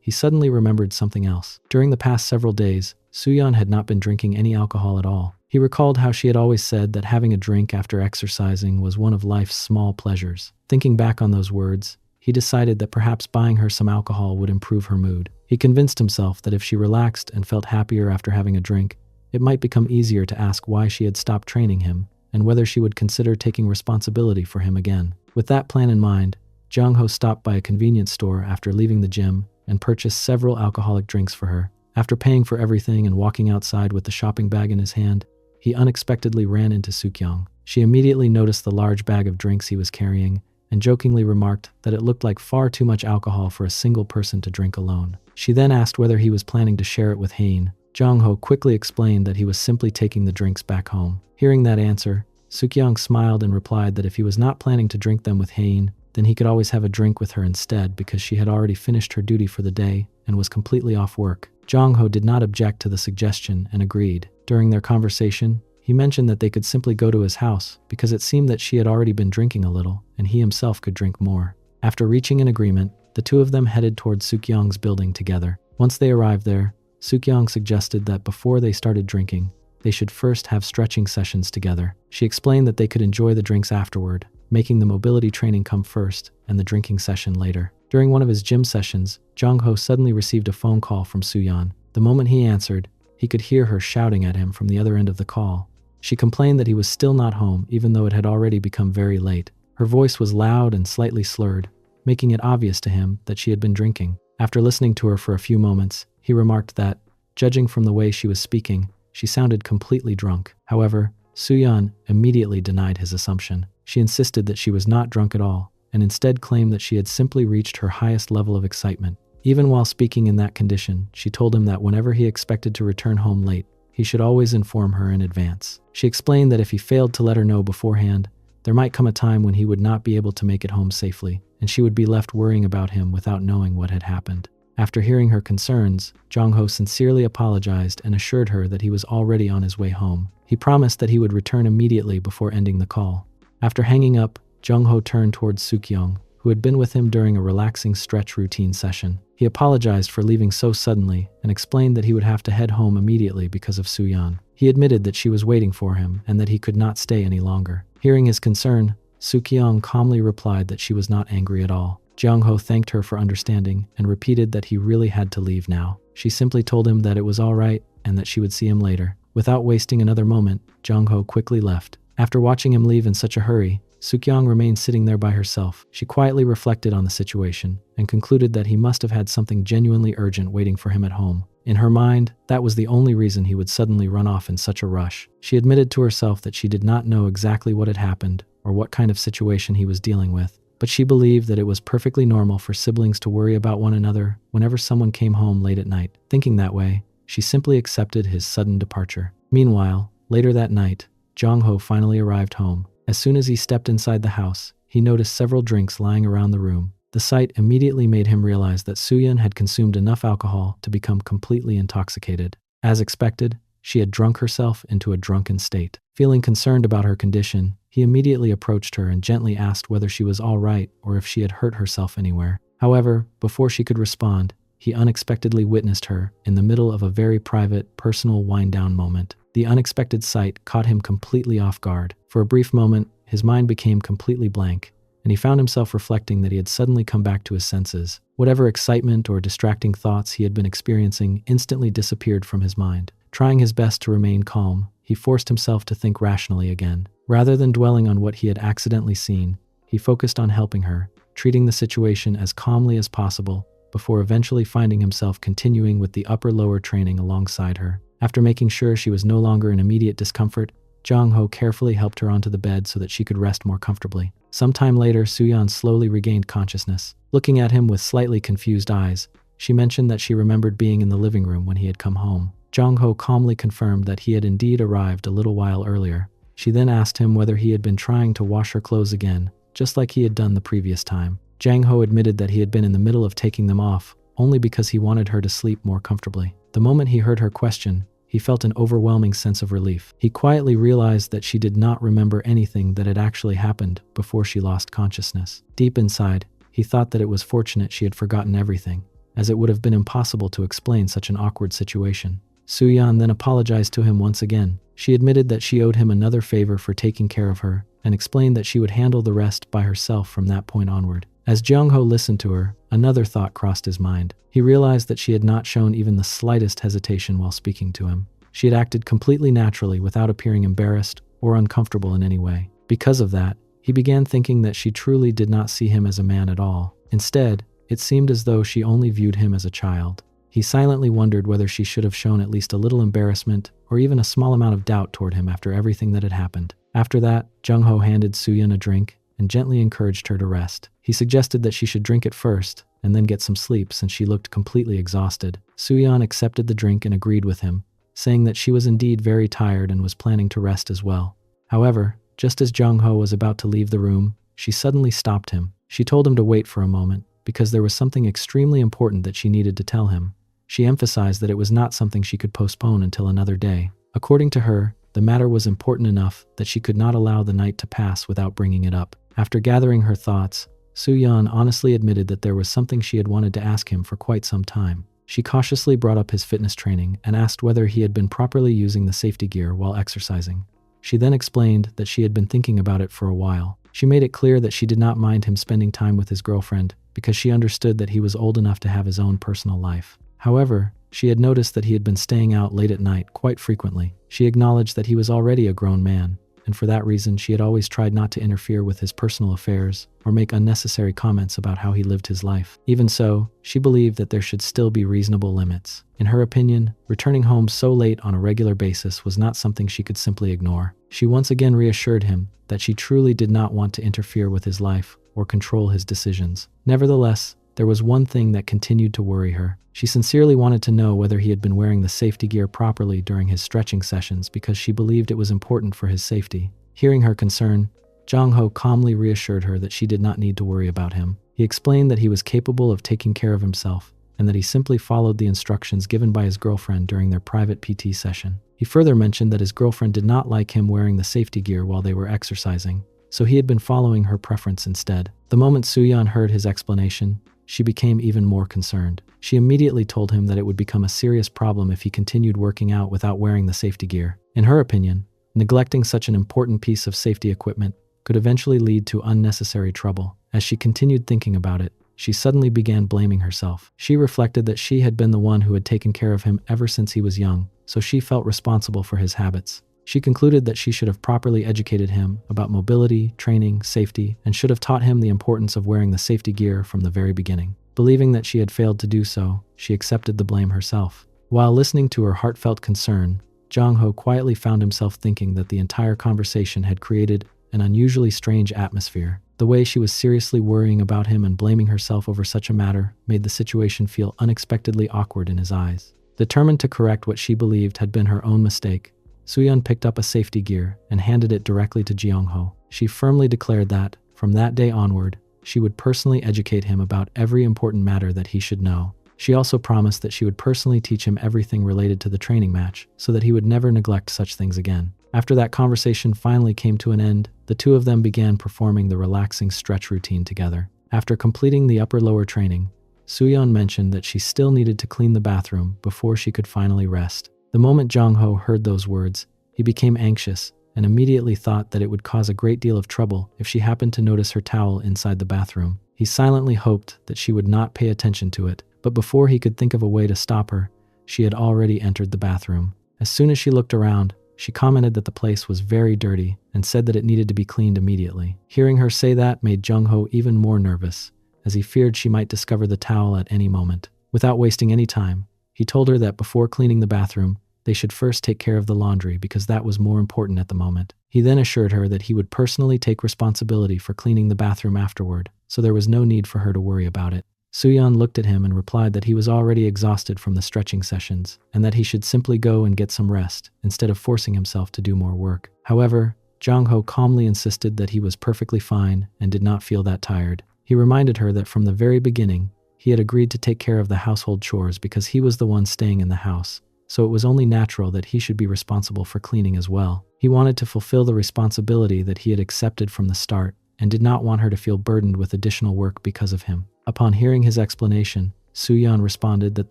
he suddenly remembered something else. During the past several days, Soo-yeon had not been drinking any alcohol at all. He recalled how she had always said that having a drink after exercising was one of life's small pleasures. Thinking back on those words, he decided that perhaps buying her some alcohol would improve her mood. He convinced himself that if she relaxed and felt happier after having a drink, it might become easier to ask why she had stopped training him and whether she would consider taking responsibility for him again. With that plan in mind, Jong-ho stopped by a convenience store after leaving the gym and purchased several alcoholic drinks for her. After paying for everything and walking outside with the shopping bag in his hand, he unexpectedly ran into Soo-kyung. She immediately noticed the large bag of drinks he was carrying and jokingly remarked that it looked like far too much alcohol for a single person to drink alone. She then asked whether he was planning to share it with Hain. Jong-ho quickly explained that he was simply taking the drinks back home. Hearing that answer, Soo-kyung smiled and replied that if he was not planning to drink them with Hain, then he could always have a drink with her instead because she had already finished her duty for the day and was completely off work. Jong-ho did not object to the suggestion and agreed. During their conversation, he mentioned that they could simply go to his house because it seemed that she had already been drinking a little and he himself could drink more. After reaching an agreement, the two of them headed towards Soo-kyung's building together. Once they arrived there, Soo-kyung suggested that before they started drinking, they should first have stretching sessions together. She explained that they could enjoy the drinks afterward, making the mobility training come first and the drinking session later. During one of his gym sessions, Jong-ho suddenly received a phone call from Soo-yeon. The moment he answered, he could hear her shouting at him from the other end of the call. She complained that he was still not home even though it had already become very late. Her voice was loud and slightly slurred, making it obvious to him that she had been drinking. After listening to her for a few moments, he remarked that, judging from the way she was speaking, she sounded completely drunk. However, Soo-yeon immediately denied his assumption. She insisted that she was not drunk at all, and instead claimed that she had simply reached her highest level of excitement. Even while speaking in that condition, she told him that whenever he expected to return home late, he should always inform her in advance. She explained that if he failed to let her know beforehand, there might come a time when he would not be able to make it home safely, and she would be left worrying about him without knowing what had happened. After hearing her concerns, Jong-ho sincerely apologized and assured her that he was already on his way home. He promised that he would return immediately before ending the call. After hanging up, Jong-ho turned towards Soo-kyung, who had been with him during a relaxing stretch routine session. He apologized for leaving so suddenly and explained that he would have to head home immediately because of Soo-yeon. He admitted that she was waiting for him and that he could not stay any longer. Hearing his concern, Soo-kyung calmly replied that she was not angry at all. Jong-ho thanked her for understanding and repeated that he really had to leave now. She simply told him that it was all right and that she would see him later. Without wasting another moment, Jong-ho quickly left. After watching him leave in such a hurry, Soo-kyung remained sitting there by herself. She quietly reflected on the situation and concluded that he must have had something genuinely urgent waiting for him at home. In her mind, that was the only reason he would suddenly run off in such a rush. She admitted to herself that she did not know exactly what had happened or what kind of situation he was dealing with, but she believed that it was perfectly normal for siblings to worry about one another whenever someone came home late at night. Thinking that way, she simply accepted his sudden departure. Meanwhile, later that night, Jong-ho finally arrived home. As soon as he stepped inside the house, he noticed several drinks lying around the room. The sight immediately made him realize that Soo-yeon had consumed enough alcohol to become completely intoxicated. As expected, she had drunk herself into a drunken state. Feeling concerned about her condition, he immediately approached her and gently asked whether she was all right or if she had hurt herself anywhere. However, before she could respond, he unexpectedly witnessed her in the middle of a very private, personal wind-down moment. The unexpected sight caught him completely off guard. For a brief moment, his mind became completely blank, and he found himself reflecting that he had suddenly come back to his senses. Whatever excitement or distracting thoughts he had been experiencing instantly disappeared from his mind. Trying his best to remain calm, he forced himself to think rationally again. Rather than dwelling on what he had accidentally seen, he focused on helping her, treating the situation as calmly as possible before eventually finding himself continuing with the upper-lower training alongside her. After making sure she was no longer in immediate discomfort, Jong-ho carefully helped her onto the bed so that she could rest more comfortably. Sometime later, Soo-yeon slowly regained consciousness. Looking at him with slightly confused eyes, she mentioned that she remembered being in the living room when he had come home. Jong-ho calmly confirmed that he had indeed arrived a little while earlier. She then asked him whether he had been trying to wash her clothes again, just like he had done the previous time. Jang-ho admitted that he had been in the middle of taking them off, only because he wanted her to sleep more comfortably. The moment he heard her question, he felt an overwhelming sense of relief. He quietly realized that she did not remember anything that had actually happened before she lost consciousness. Deep inside, he thought that it was fortunate she had forgotten everything, as it would have been impossible to explain such an awkward situation. Soo-yeon then apologized to him once again. She admitted that she owed him another favor for taking care of her, and explained that she would handle the rest by herself from that point onward. As Jong-ho listened to her, another thought crossed his mind. He realized that she had not shown even the slightest hesitation while speaking to him. She had acted completely naturally without appearing embarrassed or uncomfortable in any way. Because of that, he began thinking that she truly did not see him as a man at all. Instead, it seemed as though she only viewed him as a child. He silently wondered whether she should have shown at least a little embarrassment or even a small amount of doubt toward him after everything that had happened. After that, Jong-ho handed Soo-yeon a drink and gently encouraged her to rest. He suggested that she should drink it first and then get some sleep since she looked completely exhausted. Soo-yeon accepted the drink and agreed with him, saying that she was indeed very tired and was planning to rest as well. However, just as Jong-ho was about to leave the room, she suddenly stopped him. She told him to wait for a moment because there was something extremely important that she needed to tell him. She emphasized that it was not something she could postpone until another day. According to her, the matter was important enough that she could not allow the night to pass without bringing it up. After gathering her thoughts, Soo-yeon honestly admitted that there was something she had wanted to ask him for quite some time. She cautiously brought up his fitness training and asked whether he had been properly using the safety gear while exercising. She then explained that she had been thinking about it for a while. She made it clear that she did not mind him spending time with his girlfriend because she understood that he was old enough to have his own personal life. However, she had noticed that he had been staying out late at night quite frequently. She acknowledged that he was already a grown man, and for that reason she had always tried not to interfere with his personal affairs or make unnecessary comments about how he lived his life. Even so, she believed that there should still be reasonable limits. In her opinion, returning home so late on a regular basis was not something she could simply ignore. She once again reassured him that she truly did not want to interfere with his life or control his decisions. Nevertheless, there was one thing that continued to worry her. She sincerely wanted to know whether he had been wearing the safety gear properly during his stretching sessions because she believed it was important for his safety. Hearing her concern, Jong-ho calmly reassured her that she did not need to worry about him. He explained that he was capable of taking care of himself and that he simply followed the instructions given by his girlfriend during their private PT session. He further mentioned that his girlfriend did not like him wearing the safety gear while they were exercising, so he had been following her preference instead. The moment Soo-yeon heard his explanation, she became even more concerned. She immediately told him that it would become a serious problem if he continued working out without wearing the safety gear. In her opinion, neglecting such an important piece of safety equipment could eventually lead to unnecessary trouble. As she continued thinking about it, she suddenly began blaming herself. She reflected that she had been the one who had taken care of him ever since he was young, so she felt responsible for his habits. She concluded that she should have properly educated him about mobility, training, safety, and should have taught him the importance of wearing the safety gear from the very beginning. Believing that she had failed to do so, she accepted the blame herself. While listening to her heartfelt concern, Jong-ho quietly found himself thinking that the entire conversation had created an unusually strange atmosphere. The way she was seriously worrying about him and blaming herself over such a matter made the situation feel unexpectedly awkward in his eyes. Determined to correct what she believed had been her own mistake, Soo-yeon picked up a safety gear and handed it directly to Jong-ho. She firmly declared that, from that day onward, she would personally educate him about every important matter that he should know. She also promised that she would personally teach him everything related to the training match, so that he would never neglect such things again. After that conversation finally came to an end, the two of them began performing the relaxing stretch routine together. After completing the upper-lower training, Soo-yeon mentioned that she still needed to clean the bathroom before she could finally rest. The moment Jong-ho heard those words, he became anxious and immediately thought that it would cause a great deal of trouble if she happened to notice her towel inside the bathroom. He silently hoped that she would not pay attention to it, but before he could think of a way to stop her, she had already entered the bathroom. As soon as she looked around, she commented that the place was very dirty and said that it needed to be cleaned immediately. Hearing her say that made Jong-ho even more nervous, as he feared she might discover the towel at any moment. Without wasting any time, he told her that before cleaning the bathroom, they should first take care of the laundry because that was more important at the moment. He then assured her that he would personally take responsibility for cleaning the bathroom afterward, so there was no need for her to worry about it. Soo-yeon looked at him and replied that he was already exhausted from the stretching sessions and that he should simply go and get some rest instead of forcing himself to do more work. However, Jong-ho calmly insisted that he was perfectly fine and did not feel that tired. He reminded her that from the very beginning, he had agreed to take care of the household chores because he was the one staying in the house, so it was only natural that he should be responsible for cleaning as well. He wanted to fulfill the responsibility that he had accepted from the start and did not want her to feel burdened with additional work because of him. Upon hearing his explanation, Soo-yeon responded that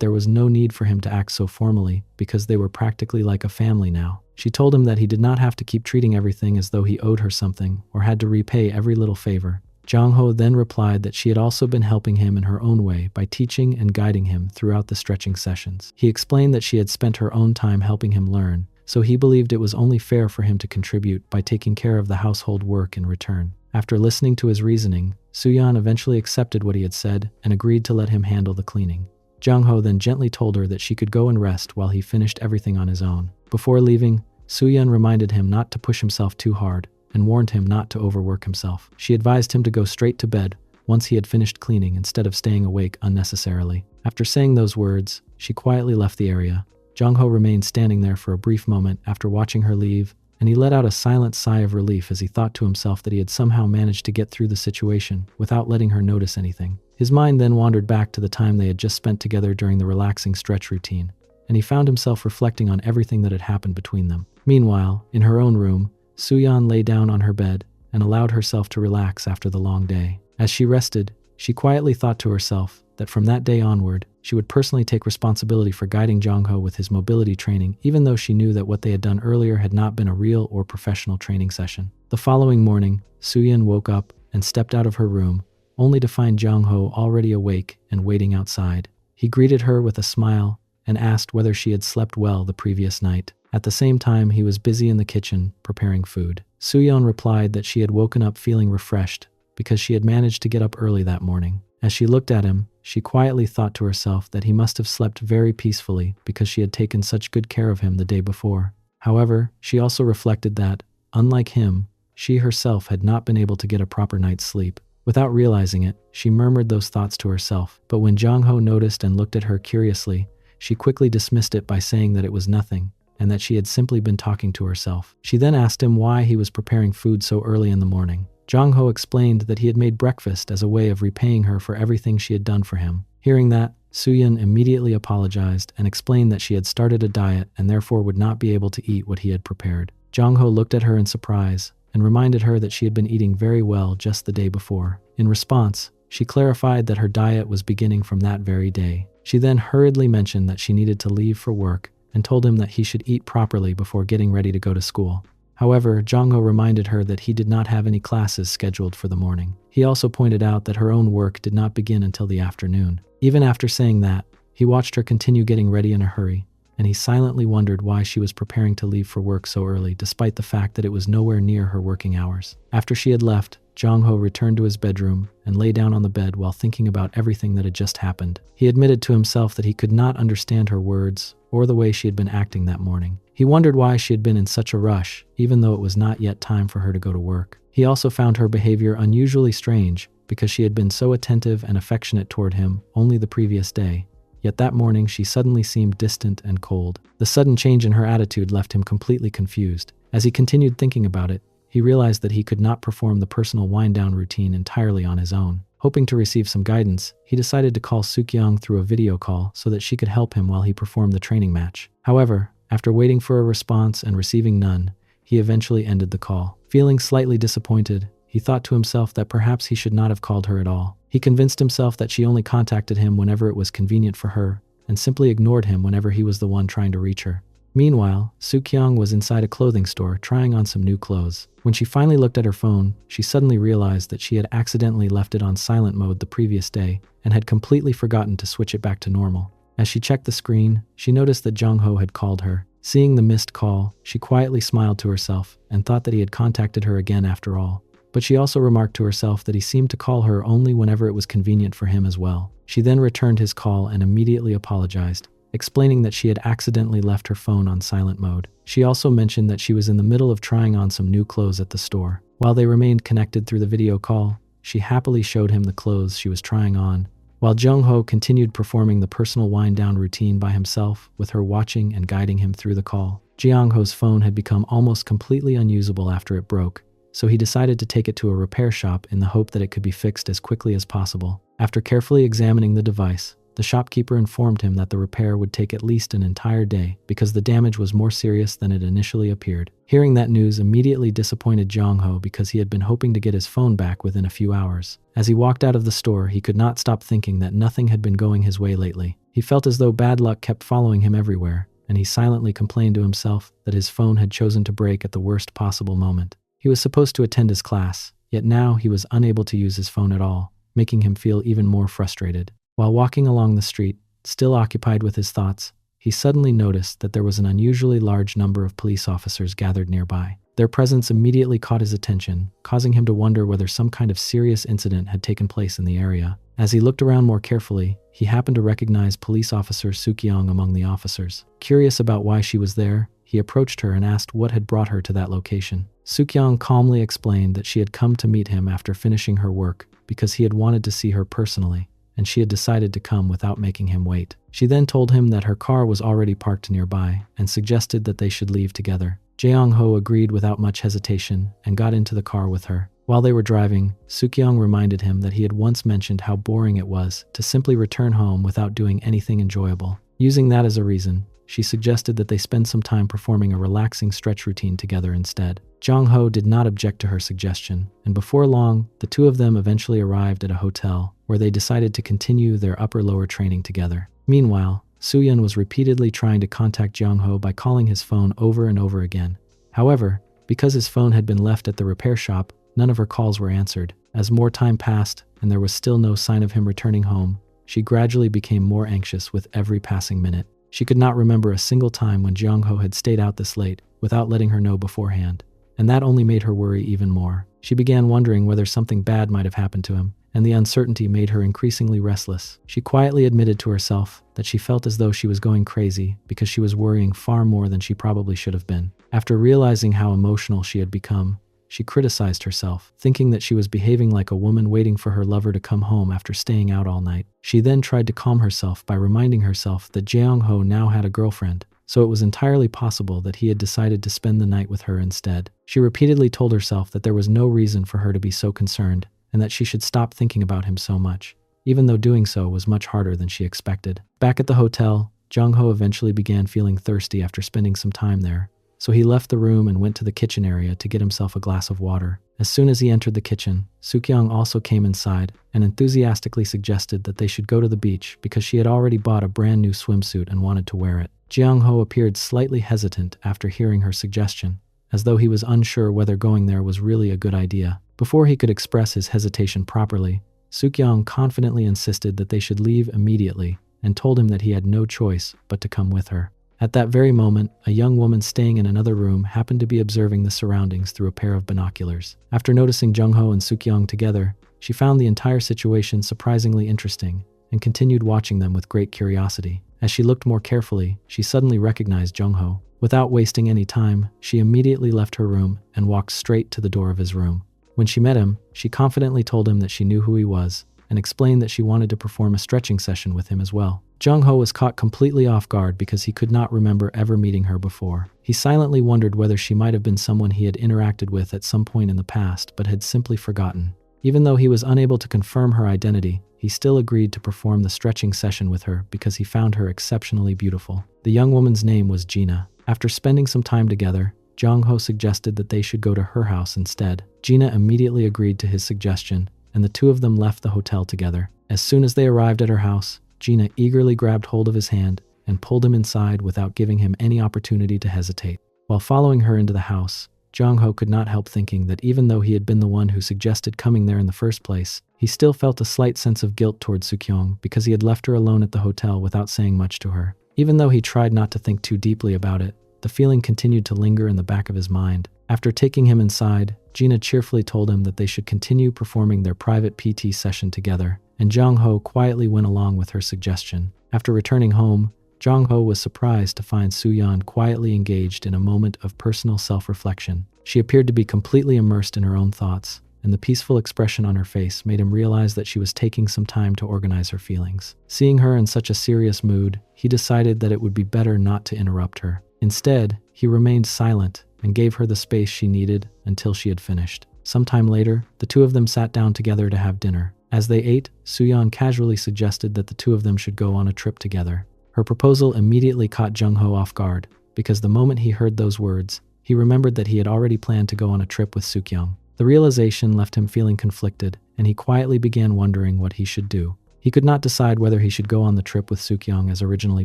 there was no need for him to act so formally because they were practically like a family now. She told him that he did not have to keep treating everything as though he owed her something or had to repay every little favor. Jong-ho then replied that she had also been helping him in her own way by teaching and guiding him throughout the stretching sessions. He explained that she had spent her own time helping him learn, so he believed it was only fair for him to contribute by taking care of the household work in return. After listening to his reasoning, Soo-yeon eventually accepted what he had said and agreed to let him handle the cleaning. Jong-ho then gently told her that she could go and rest while he finished everything on his own. Before leaving, Soo-yeon reminded him not to push himself too hard and warned him not to overwork himself. She advised him to go straight to bed once he had finished cleaning instead of staying awake unnecessarily. After saying those words, she quietly left the area. Jong-ho remained standing there for a brief moment after watching her leave, and he let out a silent sigh of relief as he thought to himself that he had somehow managed to get through the situation without letting her notice anything. His mind then wandered back to the time they had just spent together during the relaxing stretch routine, and he found himself reflecting on everything that had happened between them. Meanwhile, in her own room, Soo-yeon lay down on her bed and allowed herself to relax after the long day. As she rested, she quietly thought to herself that from that day onward, she would personally take responsibility for guiding Jong-ho with his mobility training, even though she knew that what they had done earlier had not been a real or professional training session. The following morning, Soo-yeon woke up and stepped out of her room, only to find Jong-ho already awake and waiting outside. He greeted her with a smile and asked whether she had slept well the previous night. At the same time, he was busy in the kitchen preparing food. Soo-yeon replied that she had woken up feeling refreshed because she had managed to get up early that morning. As she looked at him, she quietly thought to herself that he must have slept very peacefully because she had taken such good care of him the day before. However, she also reflected that, unlike him, she herself had not been able to get a proper night's sleep. Without realizing it, she murmured those thoughts to herself, but when Jong-ho noticed and looked at her curiously, she quickly dismissed it by saying that it was nothing, and that she had simply been talking to herself. She then asked him why he was preparing food so early in the morning. Jong-ho explained that he had made breakfast as a way of repaying her for everything she had done for him. Hearing that, Soo-yeon immediately apologized and explained that she had started a diet and therefore would not be able to eat what he had prepared. Jong-ho looked at her in surprise and reminded her that she had been eating very well just the day before. In response, she clarified that her diet was beginning from that very day. She then hurriedly mentioned that she needed to leave for work and told him that he should eat properly before getting ready to go to school. However, Jong-ho reminded her that he did not have any classes scheduled for the morning. He also pointed out that her own work did not begin until the afternoon. Even after saying that, he watched her continue getting ready in a hurry, and he silently wondered why she was preparing to leave for work so early despite the fact that it was nowhere near her working hours. After she had left, Jong-ho returned to his bedroom and lay down on the bed while thinking about everything that had just happened. He admitted to himself that he could not understand her words or the way she had been acting that morning. He wondered why she had been in such a rush, even though it was not yet time for her to go to work. He also found her behavior unusually strange because she had been so attentive and affectionate toward him only the previous day. Yet that morning she suddenly seemed distant and cold. The sudden change in her attitude left him completely confused. As he continued thinking about it, he realized that he could not perform the personal wind-down routine entirely on his own. Hoping to receive some guidance, he decided to call Soo-kyung through a video call so that she could help him while he performed the training match. However, after waiting for a response and receiving none, he eventually ended the call. Feeling slightly disappointed, he thought to himself that perhaps he should not have called her at all. He convinced himself that she only contacted him whenever it was convenient for her, and simply ignored him whenever he was the one trying to reach her. Meanwhile, Soo-kyung was inside a clothing store trying on some new clothes. When she finally looked at her phone, she suddenly realized that she had accidentally left it on silent mode the previous day and had completely forgotten to switch it back to normal. As she checked the screen, she noticed that Jong-ho had called her. Seeing the missed call, she quietly smiled to herself and thought that he had contacted her again after all. but she also remarked to herself that he seemed to call her only whenever it was convenient for him as well. She then returned his call and immediately apologized, explaining that she had accidentally left her phone on silent mode. She also mentioned that she was in the middle of trying on some new clothes at the store. While they remained connected through the video call, she happily showed him the clothes she was trying on, while Jung-ho continued performing the personal wind-down routine by himself, with her watching and guiding him through the call. Jung-ho's phone had become almost completely unusable after it broke, so he decided to take it to a repair shop in the hope that it could be fixed as quickly as possible. After carefully examining the device, the shopkeeper informed him that the repair would take at least an entire day because the damage was more serious than it initially appeared. Hearing that news immediately disappointed Jung-ho because he had been hoping to get his phone back within a few hours. As he walked out of the store, he could not stop thinking that nothing had been going his way lately. He felt as though bad luck kept following him everywhere, and he silently complained to himself that his phone had chosen to break at the worst possible moment. He was supposed to attend his class, yet now he was unable to use his phone at all, making him feel even more frustrated. While walking along the street, still occupied with his thoughts, he suddenly noticed that there was an unusually large number of police officers gathered nearby. Their presence immediately caught his attention, causing him to wonder whether some kind of serious incident had taken place in the area. As he looked around more carefully, he happened to recognize police officer Sukyong among the officers. Curious about why she was there, he approached her and asked what had brought her to that location. Sukyong calmly explained that she had come to meet him after finishing her work because he had wanted to see her personally, and she had decided to come without making him wait. She then told him that her car was already parked nearby and suggested that they should leave together. Jeong-ho agreed without much hesitation and got into the car with her. While they were driving, Sukyong reminded him that he had once mentioned how boring it was to simply return home without doing anything enjoyable. Using that as a reason, she suggested that they spend some time performing a relaxing stretch routine together instead. Jung-ho did not object to her suggestion, and before long, the two of them eventually arrived at a hotel where they decided to continue their upper-lower training together. Meanwhile, Soo-yeon was repeatedly trying to contact Jung-ho by calling his phone over and over again. However, because his phone had been left at the repair shop, none of her calls were answered. As more time passed and there was still no sign of him returning home, she gradually became more anxious with every passing minute. She could not remember a single time when Jung-ho had stayed out this late without letting her know beforehand, and that only made her worry even more. She began wondering whether something bad might have happened to him, and the uncertainty made her increasingly restless. She quietly admitted to herself that she felt as though she was going crazy because she was worrying far more than she probably should have been. After realizing how emotional she had become, she criticized herself, thinking that she was behaving like a woman waiting for her lover to come home after staying out all night. She then tried to calm herself by reminding herself that Jeong-ho now had a girlfriend, so it was entirely possible that he had decided to spend the night with her instead. She repeatedly told herself that there was no reason for her to be so concerned, and that she should stop thinking about him so much, even though doing so was much harder than she expected. Back at the hotel, Jung-ho eventually began feeling thirsty after spending some time there, so he left the room and went to the kitchen area to get himself a glass of water. As soon as he entered the kitchen, Sukyong also came inside and enthusiastically suggested that they should go to the beach because she had already bought a brand new swimsuit and wanted to wear it. Jeong-ho appeared slightly hesitant after hearing her suggestion, as though he was unsure whether going there was really a good idea. Before he could express his hesitation properly, Sukyong confidently insisted that they should leave immediately and told him that he had no choice but to come with her. At that very moment, a young woman staying in another room happened to be observing the surroundings through a pair of binoculars. After noticing Jung-ho and Sukyong together, she found the entire situation surprisingly interesting and continued watching them with great curiosity. As she looked more carefully, she suddenly recognized Jung-ho. Without wasting any time, she immediately left her room and walked straight to the door of his room. When she met him, she confidently told him that she knew who he was and explained that she wanted to perform a stretching session with him as well. Jung-ho was caught completely off guard because he could not remember ever meeting her before. He silently wondered whether she might have been someone he had interacted with at some point in the past but had simply forgotten. Even though he was unable to confirm her identity, he still agreed to perform the stretching session with her because he found her exceptionally beautiful. The young woman's name was Gina. After spending some time together, Jung-ho suggested that they should go to her house instead. Gina immediately agreed to his suggestion, and the two of them left the hotel together. As soon as they arrived at her house, Gina eagerly grabbed hold of his hand and pulled him inside without giving him any opportunity to hesitate. While following her into the house, Jung-ho could not help thinking that even though he had been the one who suggested coming there in the first place, he still felt a slight sense of guilt towards Sukyong because he had left her alone at the hotel without saying much to her. Even though he tried not to think too deeply about it, the feeling continued to linger in the back of his mind. After taking him inside, Gina cheerfully told him that they should continue performing their private PT session together, and Jong-ho quietly went along with her suggestion. After returning home, Jong-ho was surprised to find Soo-yeon quietly engaged in a moment of personal self-reflection. She appeared to be completely immersed in her own thoughts, and the peaceful expression on her face made him realize that she was taking some time to organize her feelings. Seeing her in such a serious mood, he decided that it would be better not to interrupt her. Instead, he remained silent and gave her the space she needed until she had finished. Sometime later, the two of them sat down together to have dinner. As they ate, Soo-yeon casually suggested that the two of them should go on a trip together. Her proposal immediately caught Jung-ho off guard, because the moment he heard those words, he remembered that he had already planned to go on a trip with Suk-young. The realization left him feeling conflicted, and he quietly began wondering what he should do. He could not decide whether he should go on the trip with Suk-young as originally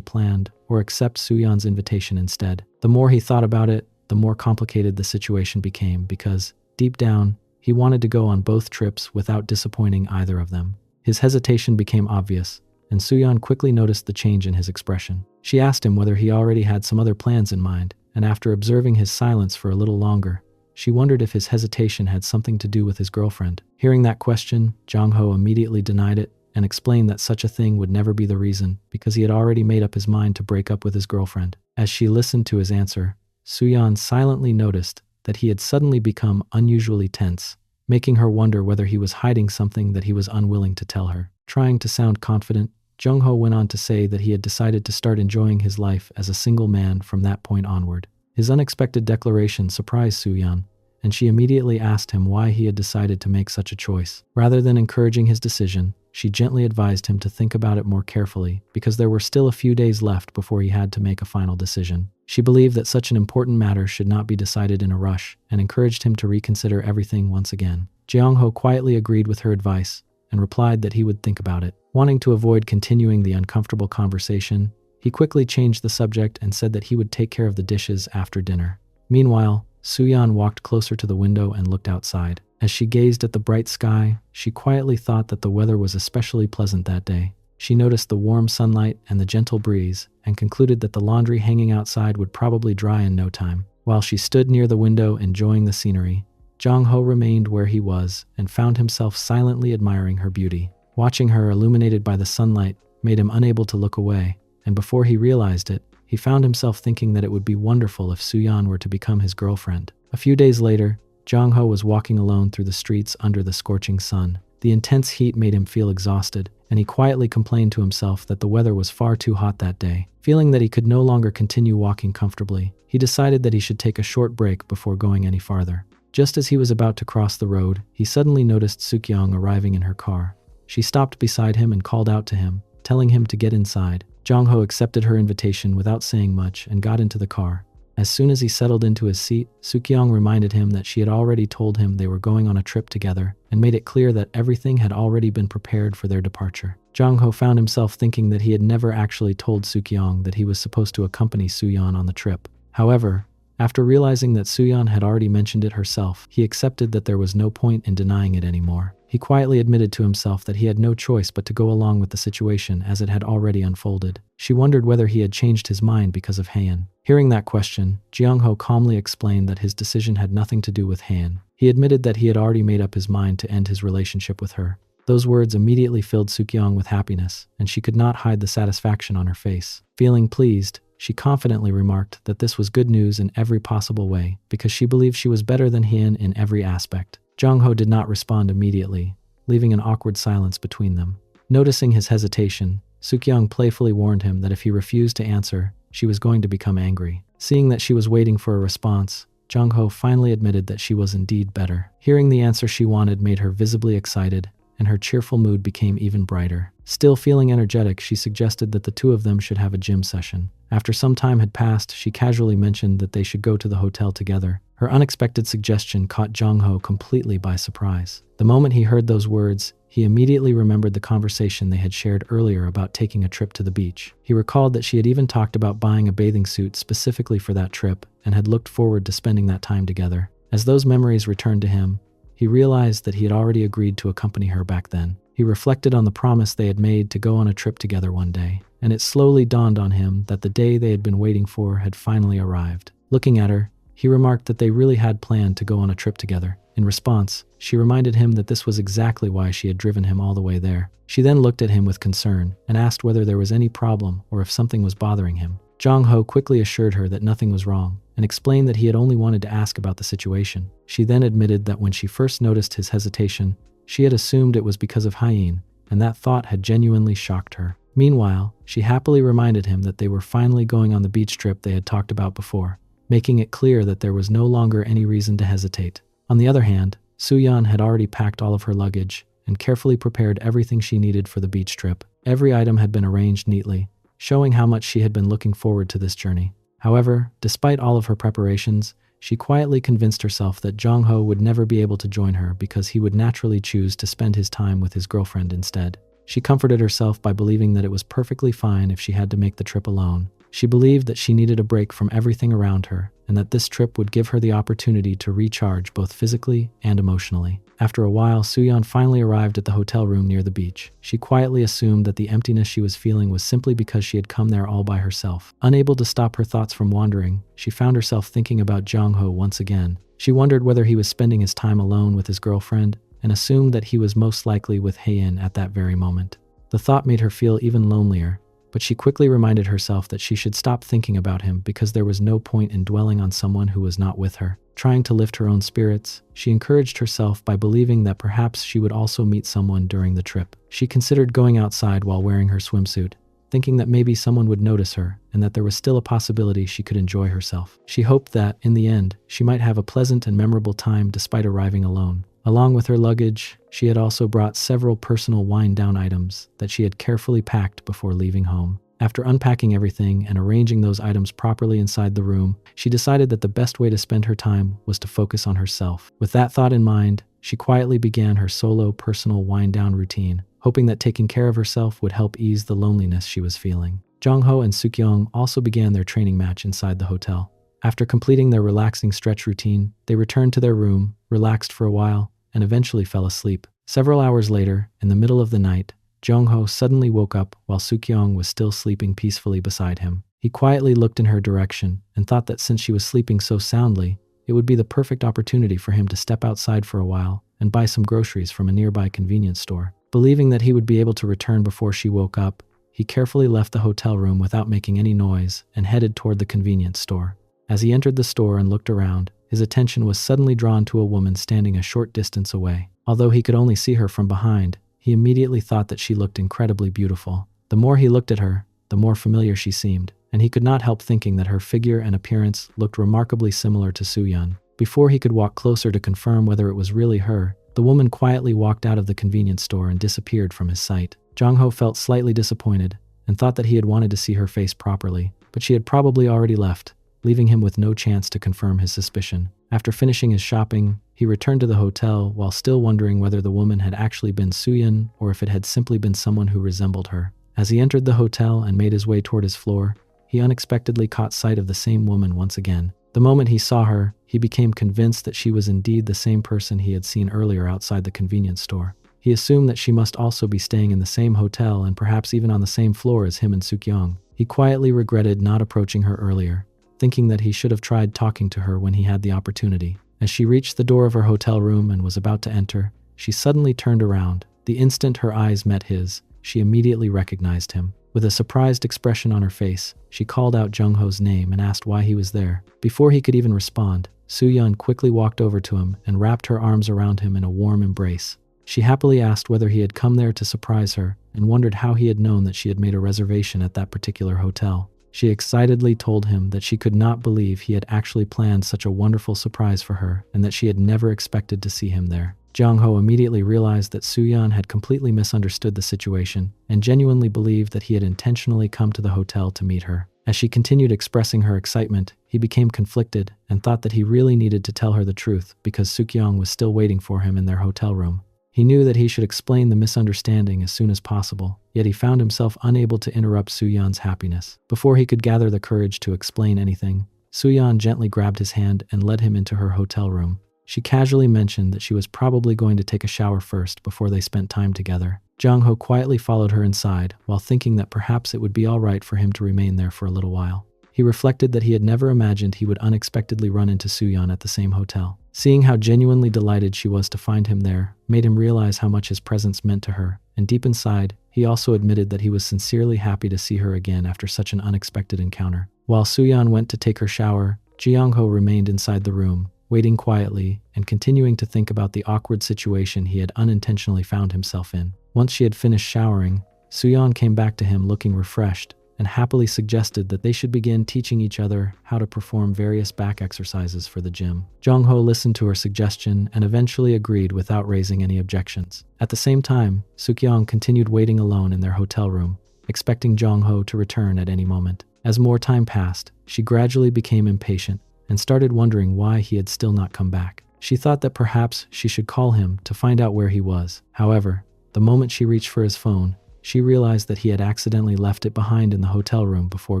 planned, or accept Soo-yeon's invitation instead. The more he thought about it, the more complicated the situation became because, deep down, he wanted to go on both trips without disappointing either of them. His hesitation became obvious, and Soo-yeon quickly noticed the change in his expression. She asked him whether he already had some other plans in mind, and after observing his silence for a little longer, she wondered if his hesitation had something to do with his girlfriend. Hearing that question, Jong-ho immediately denied it and explained that such a thing would never be the reason because he had already made up his mind to break up with his girlfriend. As she listened to his answer, Soo-yeon silently noticed that he had suddenly become unusually tense, making her wonder whether he was hiding something that he was unwilling to tell her. Trying to sound confident, Jung-ho went on to say that he had decided to start enjoying his life as a single man from that point onward. His unexpected declaration surprised Soo-yeon, and she immediately asked him why he had decided to make such a choice. Rather than encouraging his decision, she gently advised him to think about it more carefully because there were still a few days left before he had to make a final decision. She believed that such an important matter should not be decided in a rush and encouraged him to reconsider everything once again. Jeong-ho quietly agreed with her advice and replied that he would think about it. Wanting to avoid continuing the uncomfortable conversation, he quickly changed the subject and said that he would take care of the dishes after dinner. Meanwhile, Soo-yeon walked closer to the window and looked outside. As she gazed at the bright sky, she quietly thought that the weather was especially pleasant that day. She noticed the warm sunlight and the gentle breeze and concluded that the laundry hanging outside would probably dry in no time. While she stood near the window enjoying the scenery, Jong-ho remained where he was and found himself silently admiring her beauty. Watching her illuminated by the sunlight made him unable to look away, and before he realized it, he found himself thinking that it would be wonderful if Soo-yeon were to become his girlfriend. A few days later, Jong-ho was walking alone through the streets under the scorching sun. The intense heat made him feel exhausted, and he quietly complained to himself that the weather was far too hot that day. Feeling that he could no longer continue walking comfortably, he decided that he should take a short break before going any farther. Just as he was about to cross the road, he suddenly noticed Suk-young arriving in her car. She stopped beside him and called out to him, telling him to get inside. Jong-ho accepted her invitation without saying much and got into the car. As soon as he settled into his seat, Suk-young reminded him that she had already told him they were going on a trip together and made it clear that everything had already been prepared for their departure. Jong-ho found himself thinking that he had never actually told Suk-young that he was supposed to accompany Soo-yeon on the trip. However, after realizing that Soo-yeon had already mentioned it herself, he accepted that there was no point in denying it anymore. He quietly admitted to himself that he had no choice but to go along with the situation as it had already unfolded. She wondered whether he had changed his mind because of Haein. Hearing that question, Jeong-ho calmly explained that his decision had nothing to do with Haein. He admitted that he had already made up his mind to end his relationship with her. Those words immediately filled Suk-young with happiness, and she could not hide the satisfaction on her face. Feeling pleased, she confidently remarked that this was good news in every possible way because she believed she was better than Haein in every aspect. Jong-ho did not respond immediately, leaving an awkward silence between them. Noticing his hesitation, Suk-young playfully warned him that if he refused to answer, she was going to become angry. Seeing that she was waiting for a response, Jong-ho finally admitted that she was indeed better. Hearing the answer she wanted made her visibly excited, and her cheerful mood became even brighter. Still feeling energetic, she suggested that the two of them should have a gym session. After some time had passed, she casually mentioned that they should go to the hotel together. Her unexpected suggestion caught Jong-ho completely by surprise. The moment he heard those words, he immediately remembered the conversation they had shared earlier about taking a trip to the beach. He recalled that she had even talked about buying a bathing suit specifically for that trip and had looked forward to spending that time together. As those memories returned to him, he realized that he had already agreed to accompany her back then. He reflected on the promise they had made to go on a trip together one day, and it slowly dawned on him that the day they had been waiting for had finally arrived. Looking at her, he remarked that they really had planned to go on a trip together. In response, she reminded him that this was exactly why she had driven him all the way there. She then looked at him with concern and asked whether there was any problem or if something was bothering him. Jong-ho quickly assured her that nothing was wrong and explained that he had only wanted to ask about the situation. She then admitted that when she first noticed his hesitation, she had assumed it was because of Hyein, and that thought had genuinely shocked her. Meanwhile, she happily reminded him that they were finally going on the beach trip they had talked about before, making it clear that there was no longer any reason to hesitate. On the other hand, Soo-yeon had already packed all of her luggage and carefully prepared everything she needed for the beach trip. Every item had been arranged neatly, showing how much she had been looking forward to this journey. However, despite all of her preparations, she quietly convinced herself that Jong-ho would never be able to join her because he would naturally choose to spend his time with his girlfriend instead. She comforted herself by believing that it was perfectly fine if she had to make the trip alone. She believed that she needed a break from everything around her, and that this trip would give her the opportunity to recharge both physically and emotionally. After a while, Soo-yeon finally arrived at the hotel room near the beach. She quietly assumed that the emptiness she was feeling was simply because she had come there all by herself. Unable to stop her thoughts from wandering, she found herself thinking about Jong-ho once again. She wondered whether he was spending his time alone with his girlfriend, and assumed that he was most likely with Hyein at that very moment. The thought made her feel even lonelier, but she quickly reminded herself that she should stop thinking about him because there was no point in dwelling on someone who was not with her. Trying to lift her own spirits, she encouraged herself by believing that perhaps she would also meet someone during the trip. She considered going outside while wearing her swimsuit, thinking that maybe someone would notice her and that there was still a possibility she could enjoy herself. She hoped that, in the end, she might have a pleasant and memorable time despite arriving alone. Along with her luggage, she had also brought several personal wind-down items that she had carefully packed before leaving home. After unpacking everything and arranging those items properly inside the room, she decided that the best way to spend her time was to focus on herself. With that thought in mind, she quietly began her solo personal wind-down routine, hoping that taking care of herself would help ease the loneliness she was feeling. Jong-ho and Soo-kyung also began their training match inside the hotel. After completing their relaxing stretch routine, they returned to their room, relaxed for a while, and eventually fell asleep. Several hours later, in the middle of the night, Jong-ho suddenly woke up while Soo-kyung was still sleeping peacefully beside him. He quietly looked in her direction and thought that since she was sleeping so soundly, it would be the perfect opportunity for him to step outside for a while and buy some groceries from a nearby convenience store. Believing that he would be able to return before she woke up, he carefully left the hotel room without making any noise and headed toward the convenience store. As he entered the store and looked around, his attention was suddenly drawn to a woman standing a short distance away. Although he could only see her from behind, he immediately thought that she looked incredibly beautiful. The more he looked at her, the more familiar she seemed, and he could not help thinking that her figure and appearance looked remarkably similar to Soo-yeon. Before he could walk closer to confirm whether it was really her, the woman quietly walked out of the convenience store and disappeared from his sight. Jong-ho felt slightly disappointed and thought that he had wanted to see her face properly, but she had probably already left, leaving him with no chance to confirm his suspicion. After finishing his shopping, he returned to the hotel while still wondering whether the woman had actually been Soo-yeon or if it had simply been someone who resembled her. As he entered the hotel and made his way toward his floor, he unexpectedly caught sight of the same woman once again. The moment he saw her, he became convinced that she was indeed the same person he had seen earlier outside the convenience store. He assumed that she must also be staying in the same hotel and perhaps even on the same floor as him and Soo-kyung. He quietly regretted not approaching her earlier, thinking that he should have tried talking to her when he had the opportunity. As she reached the door of her hotel room and was about to enter, she suddenly turned around. The instant her eyes met his, she immediately recognized him. With a surprised expression on her face, she called out Jong-ho's name and asked why he was there. Before he could even respond, Soo-yeon quickly walked over to him and wrapped her arms around him in a warm embrace. She happily asked whether he had come there to surprise her and wondered how he had known that she had made a reservation at that particular hotel. She excitedly told him that she could not believe he had actually planned such a wonderful surprise for her and that she had never expected to see him there. Jong-ho immediately realized that Soo-yeon had completely misunderstood the situation and genuinely believed that he had intentionally come to the hotel to meet her. As she continued expressing her excitement, he became conflicted and thought that he really needed to tell her the truth because Soo-kyung was still waiting for him in their hotel room. He knew that he should explain the misunderstanding as soon as possible, yet he found himself unable to interrupt Soo-yeon's happiness. Before he could gather the courage to explain anything, Soo-yeon gently grabbed his hand and led him into her hotel room. She casually mentioned that she was probably going to take a shower first before they spent time together. Jong-ho quietly followed her inside while thinking that perhaps it would be all right for him to remain there for a little while. He reflected that he had never imagined he would unexpectedly run into Suyeon at the same hotel. Seeing how genuinely delighted she was to find him there made him realize how much his presence meant to her, and deep inside, he also admitted that he was sincerely happy to see her again after such an unexpected encounter. While Suyeon went to take her shower, Ji-young-ho remained inside the room, waiting quietly and continuing to think about the awkward situation he had unintentionally found himself in. Once she had finished showering, Suyeon came back to him looking refreshed and happily suggested that they should begin teaching each other how to perform various back exercises for the gym. Jong-ho listened to her suggestion and eventually agreed without raising any objections. At the same time, Suk-yeong continued waiting alone in their hotel room, expecting Jong-ho to return at any moment. As more time passed, she gradually became impatient and started wondering why he had still not come back. She thought that perhaps she should call him to find out where he was. However, the moment she reached for his phone, she realized that he had accidentally left it behind in the hotel room before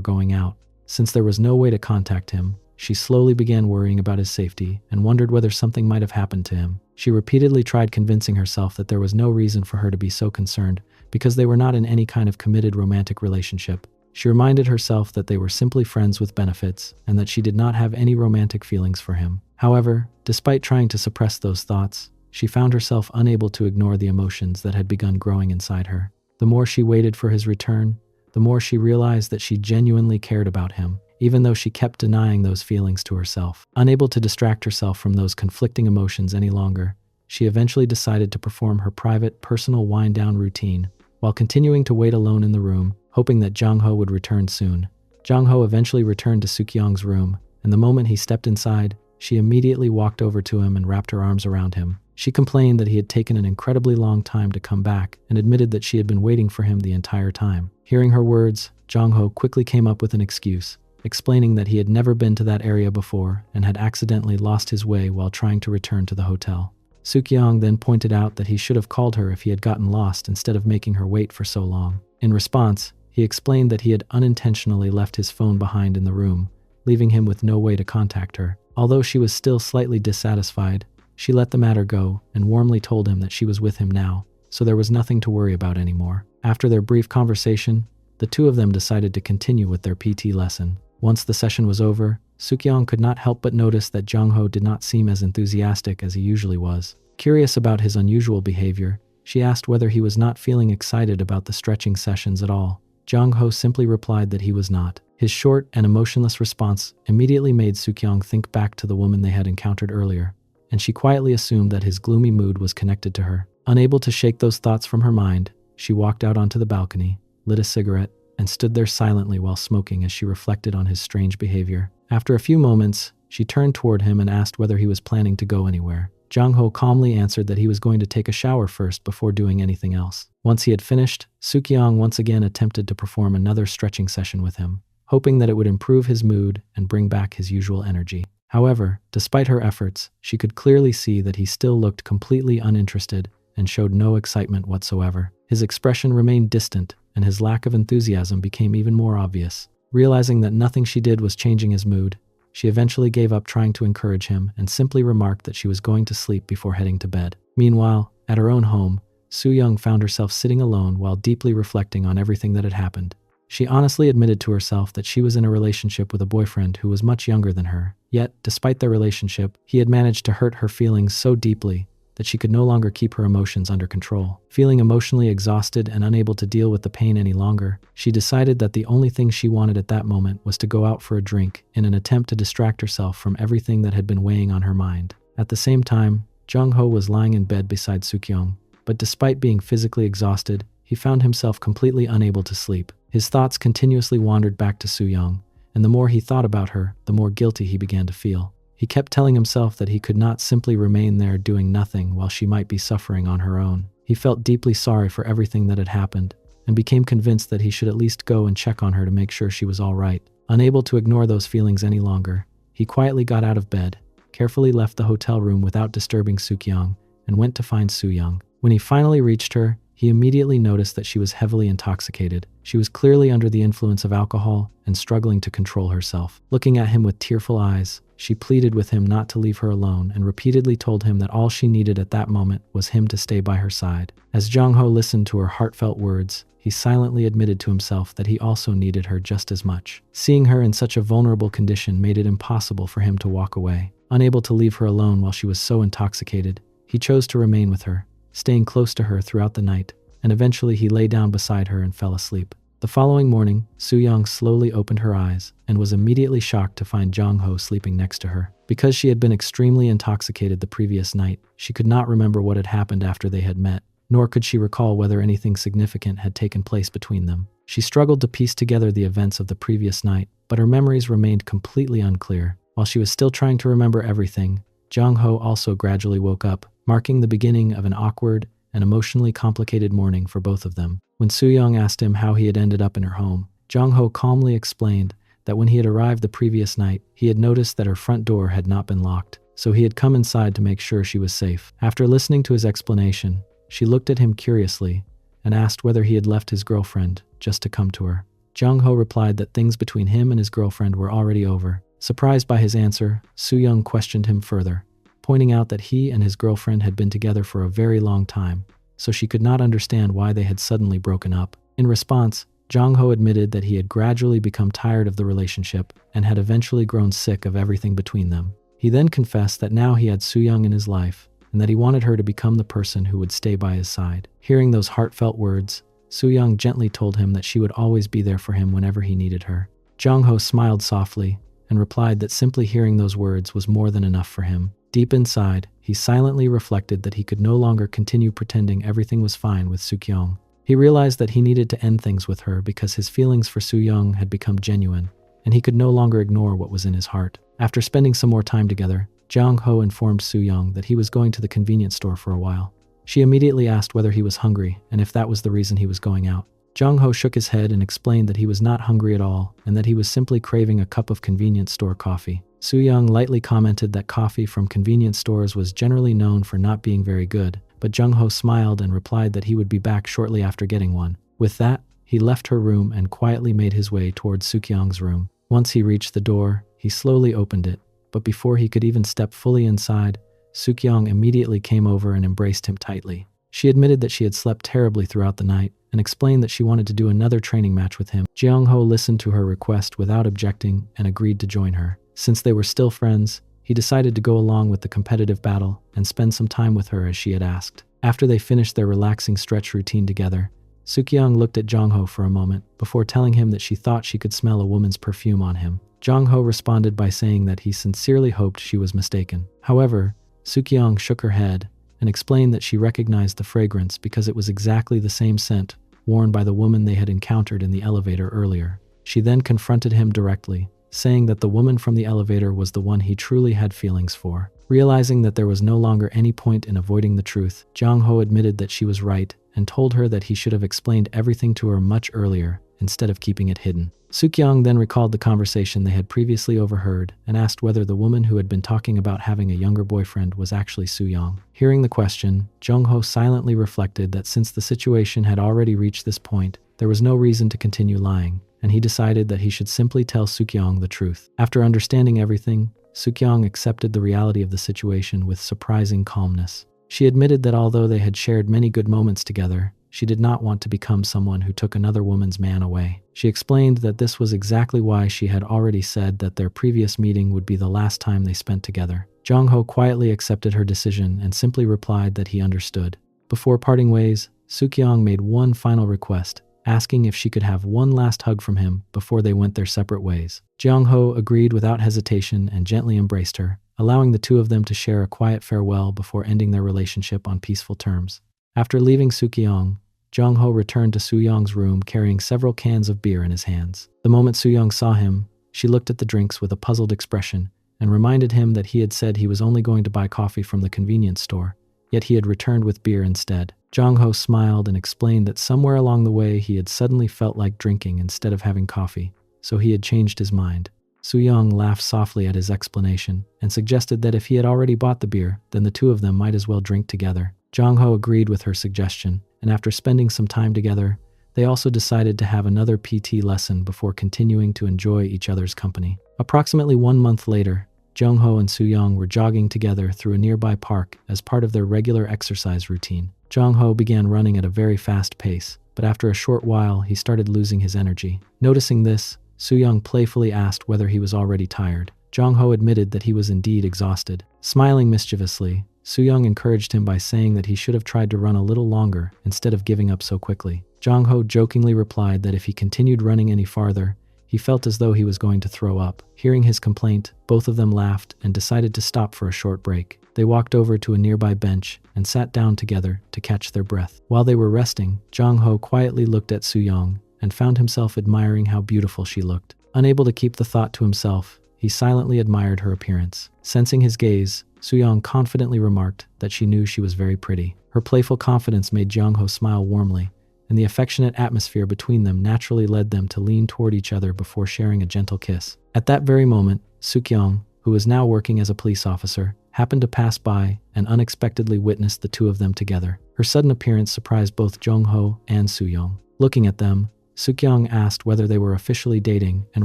going out. Since there was no way to contact him, she slowly began worrying about his safety and wondered whether something might have happened to him. She repeatedly tried convincing herself that there was no reason for her to be so concerned because they were not in any kind of committed romantic relationship. She reminded herself that they were simply friends with benefits and that she did not have any romantic feelings for him. However, despite trying to suppress those thoughts, she found herself unable to ignore the emotions that had begun growing inside her. The more she waited for his return, the more she realized that she genuinely cared about him, even though she kept denying those feelings to herself. Unable to distract herself from those conflicting emotions any longer, she eventually decided to perform her private, personal wind-down routine while continuing to wait alone in the room, hoping that Jong-ho would return soon. Jong-ho eventually returned to Suk-yeong's room, and the moment he stepped inside, she immediately walked over to him and wrapped her arms around him. She complained that he had taken an incredibly long time to come back and admitted that she had been waiting for him the entire time. Hearing her words, Jong-ho quickly came up with an excuse, explaining that he had never been to that area before and had accidentally lost his way while trying to return to the hotel. Suk-yeong then pointed out that he should have called her if he had gotten lost instead of making her wait for so long. In response, he explained that he had unintentionally left his phone behind in the room, leaving him with no way to contact her. Although she was still slightly dissatisfied, she let the matter go and warmly told him that she was with him now, so there was nothing to worry about anymore. After their brief conversation, the two of them decided to continue with their PT lesson. Once the session was over, Suk-yeong could not help but notice that Jong-ho did not seem as enthusiastic as he usually was. Curious about his unusual behavior, she asked whether he was not feeling excited about the stretching sessions at all. Jong-ho simply replied that he was not. His short and emotionless response immediately made Suk-yeong think back to the woman they had encountered earlier, and she quietly assumed that his gloomy mood was connected to her. Unable to shake those thoughts from her mind, she walked out onto the balcony, lit a cigarette, and stood there silently while smoking as she reflected on his strange behavior. After a few moments, she turned toward him and asked whether he was planning to go anywhere. Jong-ho calmly answered that he was going to take a shower first before doing anything else. Once he had finished, Suk-yeong once again attempted to perform another stretching session with him, hoping that it would improve his mood and bring back his usual energy. However, despite her efforts, she could clearly see that he still looked completely uninterested and showed no excitement whatsoever. His expression remained distant, and his lack of enthusiasm became even more obvious. Realizing that nothing she did was changing his mood, she eventually gave up trying to encourage him and simply remarked that she was going to sleep before heading to bed. Meanwhile, at her own home, Soo-young found herself sitting alone while deeply reflecting on everything that had happened. She honestly admitted to herself that she was in a relationship with a boyfriend who was much younger than her. Yet, despite their relationship, he had managed to hurt her feelings so deeply that she could no longer keep her emotions under control. Feeling emotionally exhausted and unable to deal with the pain any longer, she decided that the only thing she wanted at that moment was to go out for a drink in an attempt to distract herself from everything that had been weighing on her mind. At the same time, Jung-ho was lying in bed beside Suk-yeong, but despite being physically exhausted, he found himself completely unable to sleep. His thoughts continuously wandered back to Soo-young, and the more he thought about her, the more guilty he began to feel. He kept telling himself that he could not simply remain there doing nothing while she might be suffering on her own. He felt deeply sorry for everything that had happened, and became convinced that he should at least go and check on her to make sure she was all right. Unable to ignore those feelings any longer, he quietly got out of bed, carefully left the hotel room without disturbing Suk-yeong, and went to find Soo-young. When he finally reached her, he immediately noticed that she was heavily intoxicated. She was clearly under the influence of alcohol and struggling to control herself. Looking at him with tearful eyes, she pleaded with him not to leave her alone and repeatedly told him that all she needed at that moment was him to stay by her side. As Jong-ho listened to her heartfelt words, he silently admitted to himself that he also needed her just as much. Seeing her in such a vulnerable condition made it impossible for him to walk away. Unable to leave her alone while she was so intoxicated, he chose to remain with her, staying close to her throughout the night, and eventually he lay down beside her and fell asleep. The following morning, Soo-young slowly opened her eyes and was immediately shocked to find Jong-ho sleeping next to her. Because she had been extremely intoxicated the previous night, she could not remember what had happened after they had met, nor could she recall whether anything significant had taken place between them. She struggled to piece together the events of the previous night, but her memories remained completely unclear. While she was still trying to remember everything, Jong-ho also gradually woke up, marking the beginning of an awkward and emotionally complicated morning for both of them. When Soo-young asked him how he had ended up in her home, Jong-ho calmly explained that when he had arrived the previous night, he had noticed that her front door had not been locked, so he had come inside to make sure she was safe. After listening to his explanation, she looked at him curiously and asked whether he had left his girlfriend just to come to her. Jong-ho replied that things between him and his girlfriend were already over. Surprised by his answer, Soo-young questioned him further, pointing out that he and his girlfriend had been together for a very long time, so she could not understand why they had suddenly broken up. In response, Jong-ho admitted that he had gradually become tired of the relationship and had eventually grown sick of everything between them. He then confessed that now he had Soo-young in his life and that he wanted her to become the person who would stay by his side. Hearing those heartfelt words, Soo-young gently told him that she would always be there for him whenever he needed her. Jong-ho smiled softly and replied that simply hearing those words was more than enough for him. Deep inside, he silently reflected that he could no longer continue pretending everything was fine with Soo-young. He realized that he needed to end things with her because his feelings for Soo-young had become genuine, and he could no longer ignore what was in his heart. After spending some more time together, Jong-ho informed Soo-young that he was going to the convenience store for a while. She immediately asked whether he was hungry and if that was the reason he was going out. Jong-ho shook his head and explained that he was not hungry at all and that he was simply craving a cup of convenience store coffee. Soo-young lightly commented that coffee from convenience stores was generally known for not being very good, but Jong-ho smiled and replied that he would be back shortly after getting one. With that, he left her room and quietly made his way towards Soo-young's room. Once he reached the door, he slowly opened it, but before he could even step fully inside, Soo-young immediately came over and embraced him tightly. She admitted that she had slept terribly throughout the night and explained that she wanted to do another training match with him. Jong-ho listened to her request without objecting and agreed to join her. Since they were still friends, he decided to go along with the competitive battle and spend some time with her as she had asked. After they finished their relaxing stretch routine together, Soo-young looked at Jong-ho for a moment before telling him that she thought she could smell a woman's perfume on him. Jong-ho responded by saying that he sincerely hoped she was mistaken. However, Soo-young shook her head and explained that she recognized the fragrance because it was exactly the same scent worn by the woman they had encountered in the elevator earlier. She then confronted him directly, saying that the woman from the elevator was the one he truly had feelings for. Realizing that there was no longer any point in avoiding the truth, Jong-ho admitted that she was right and told her that he should have explained everything to her much earlier instead of keeping it hidden. Soo-young then recalled the conversation they had previously overheard and asked whether the woman who had been talking about having a younger boyfriend was actually Soo-young. Hearing the question, Jong-ho silently reflected that since the situation had already reached this point, there was no reason to continue lying, and he decided that he should simply tell Soo-young the truth. After understanding everything, Soo-young accepted the reality of the situation with surprising calmness. She admitted that although they had shared many good moments together, she did not want to become someone who took another woman's man away. She explained that this was exactly why she had already said that their previous meeting would be the last time they spent together. Jong-ho quietly accepted her decision and simply replied that he understood. Before parting ways, Soo-young made one final request, asking if she could have one last hug from him before they went their separate ways. Jong-ho agreed without hesitation and gently embraced her, allowing the two of them to share a quiet farewell before ending their relationship on peaceful terms. After leaving Soo-young, Jong-ho returned to Soo-young's room carrying several cans of beer in his hands. The moment Soo-young saw him, she looked at the drinks with a puzzled expression and reminded him that he had said he was only going to buy coffee from the convenience store, yet he had returned with beer instead. Jong-ho smiled and explained that somewhere along the way he had suddenly felt like drinking instead of having coffee, so he had changed his mind. Soo-young laughed softly at his explanation and suggested that if he had already bought the beer, then the two of them might as well drink together. Jong-ho agreed with her suggestion, and after spending some time together, they also decided to have another PT lesson before continuing to enjoy each other's company. Approximately 1 month later, Jong-ho and Soo-young were jogging together through a nearby park as part of their regular exercise routine. Jong-ho began running at a very fast pace, but after a short while, he started losing his energy. Noticing this, Soo-young playfully asked whether he was already tired. Jong-ho admitted that he was indeed exhausted. Smiling mischievously, Soo-young encouraged him by saying that he should have tried to run a little longer instead of giving up so quickly. Jong-ho jokingly replied that if he continued running any farther, he felt as though he was going to throw up. Hearing his complaint, both of them laughed and decided to stop for a short break. They walked over to a nearby bench and sat down together to catch their breath. While they were resting, Jong-ho quietly looked at Soo-young and found himself admiring how beautiful she looked. Unable to keep the thought to himself, he silently admired her appearance. Sensing his gaze, Soo-young confidently remarked that she knew she was very pretty. Her playful confidence made Jong-ho smile warmly, and the affectionate atmosphere between them naturally led them to lean toward each other before sharing a gentle kiss. At that very moment, Soo-kyung, who was now working as a police officer, happened to pass by and unexpectedly witnessed the two of them together. Her sudden appearance surprised both Jong-ho and Soo-young. Looking at them, Soo-kyung asked whether they were officially dating and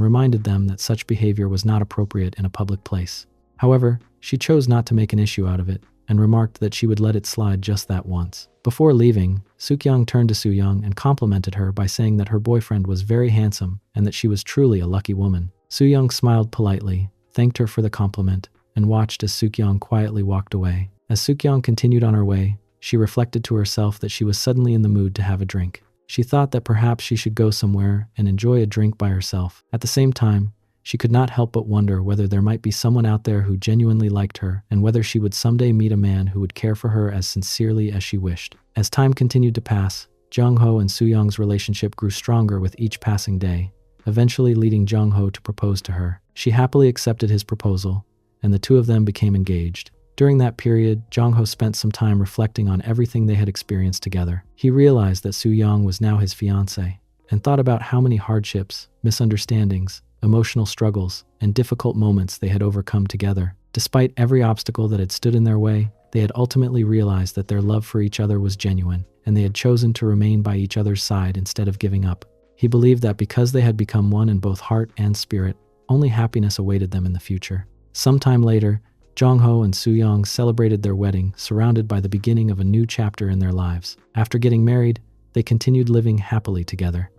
reminded them that such behavior was not appropriate in a public place. However, she chose not to make an issue out of it and remarked that she would let it slide just that once. Before leaving, Soo-kyung turned to Soo-young and complimented her by saying that her boyfriend was very handsome and that she was truly a lucky woman. Soo-young smiled politely, thanked her for the compliment, and watched as Soo-kyung quietly walked away. As Soo-kyung continued on her way, she reflected to herself that she was suddenly in the mood to have a drink. She thought that perhaps she should go somewhere and enjoy a drink by herself. At the same time, she could not help but wonder whether there might be someone out there who genuinely liked her and whether she would someday meet a man who would care for her as sincerely as she wished. As time continued to pass, Jong-ho and Soo-young's relationship grew stronger with each passing day, eventually leading Jong-ho to propose to her. She happily accepted his proposal, and the two of them became engaged. During that period, Jong-ho spent some time reflecting on everything they had experienced together. He realized that Soo-young was now his fiancée, and thought about how many hardships, misunderstandings, emotional struggles, and difficult moments they had overcome together. Despite every obstacle that had stood in their way, they had ultimately realized that their love for each other was genuine, and they had chosen to remain by each other's side instead of giving up. He believed that because they had become one in both heart and spirit, only happiness awaited them in the future. Sometime later, Jong-ho and Soo-young celebrated their wedding, surrounded by the beginning of a new chapter in their lives. After getting married, they continued living happily together.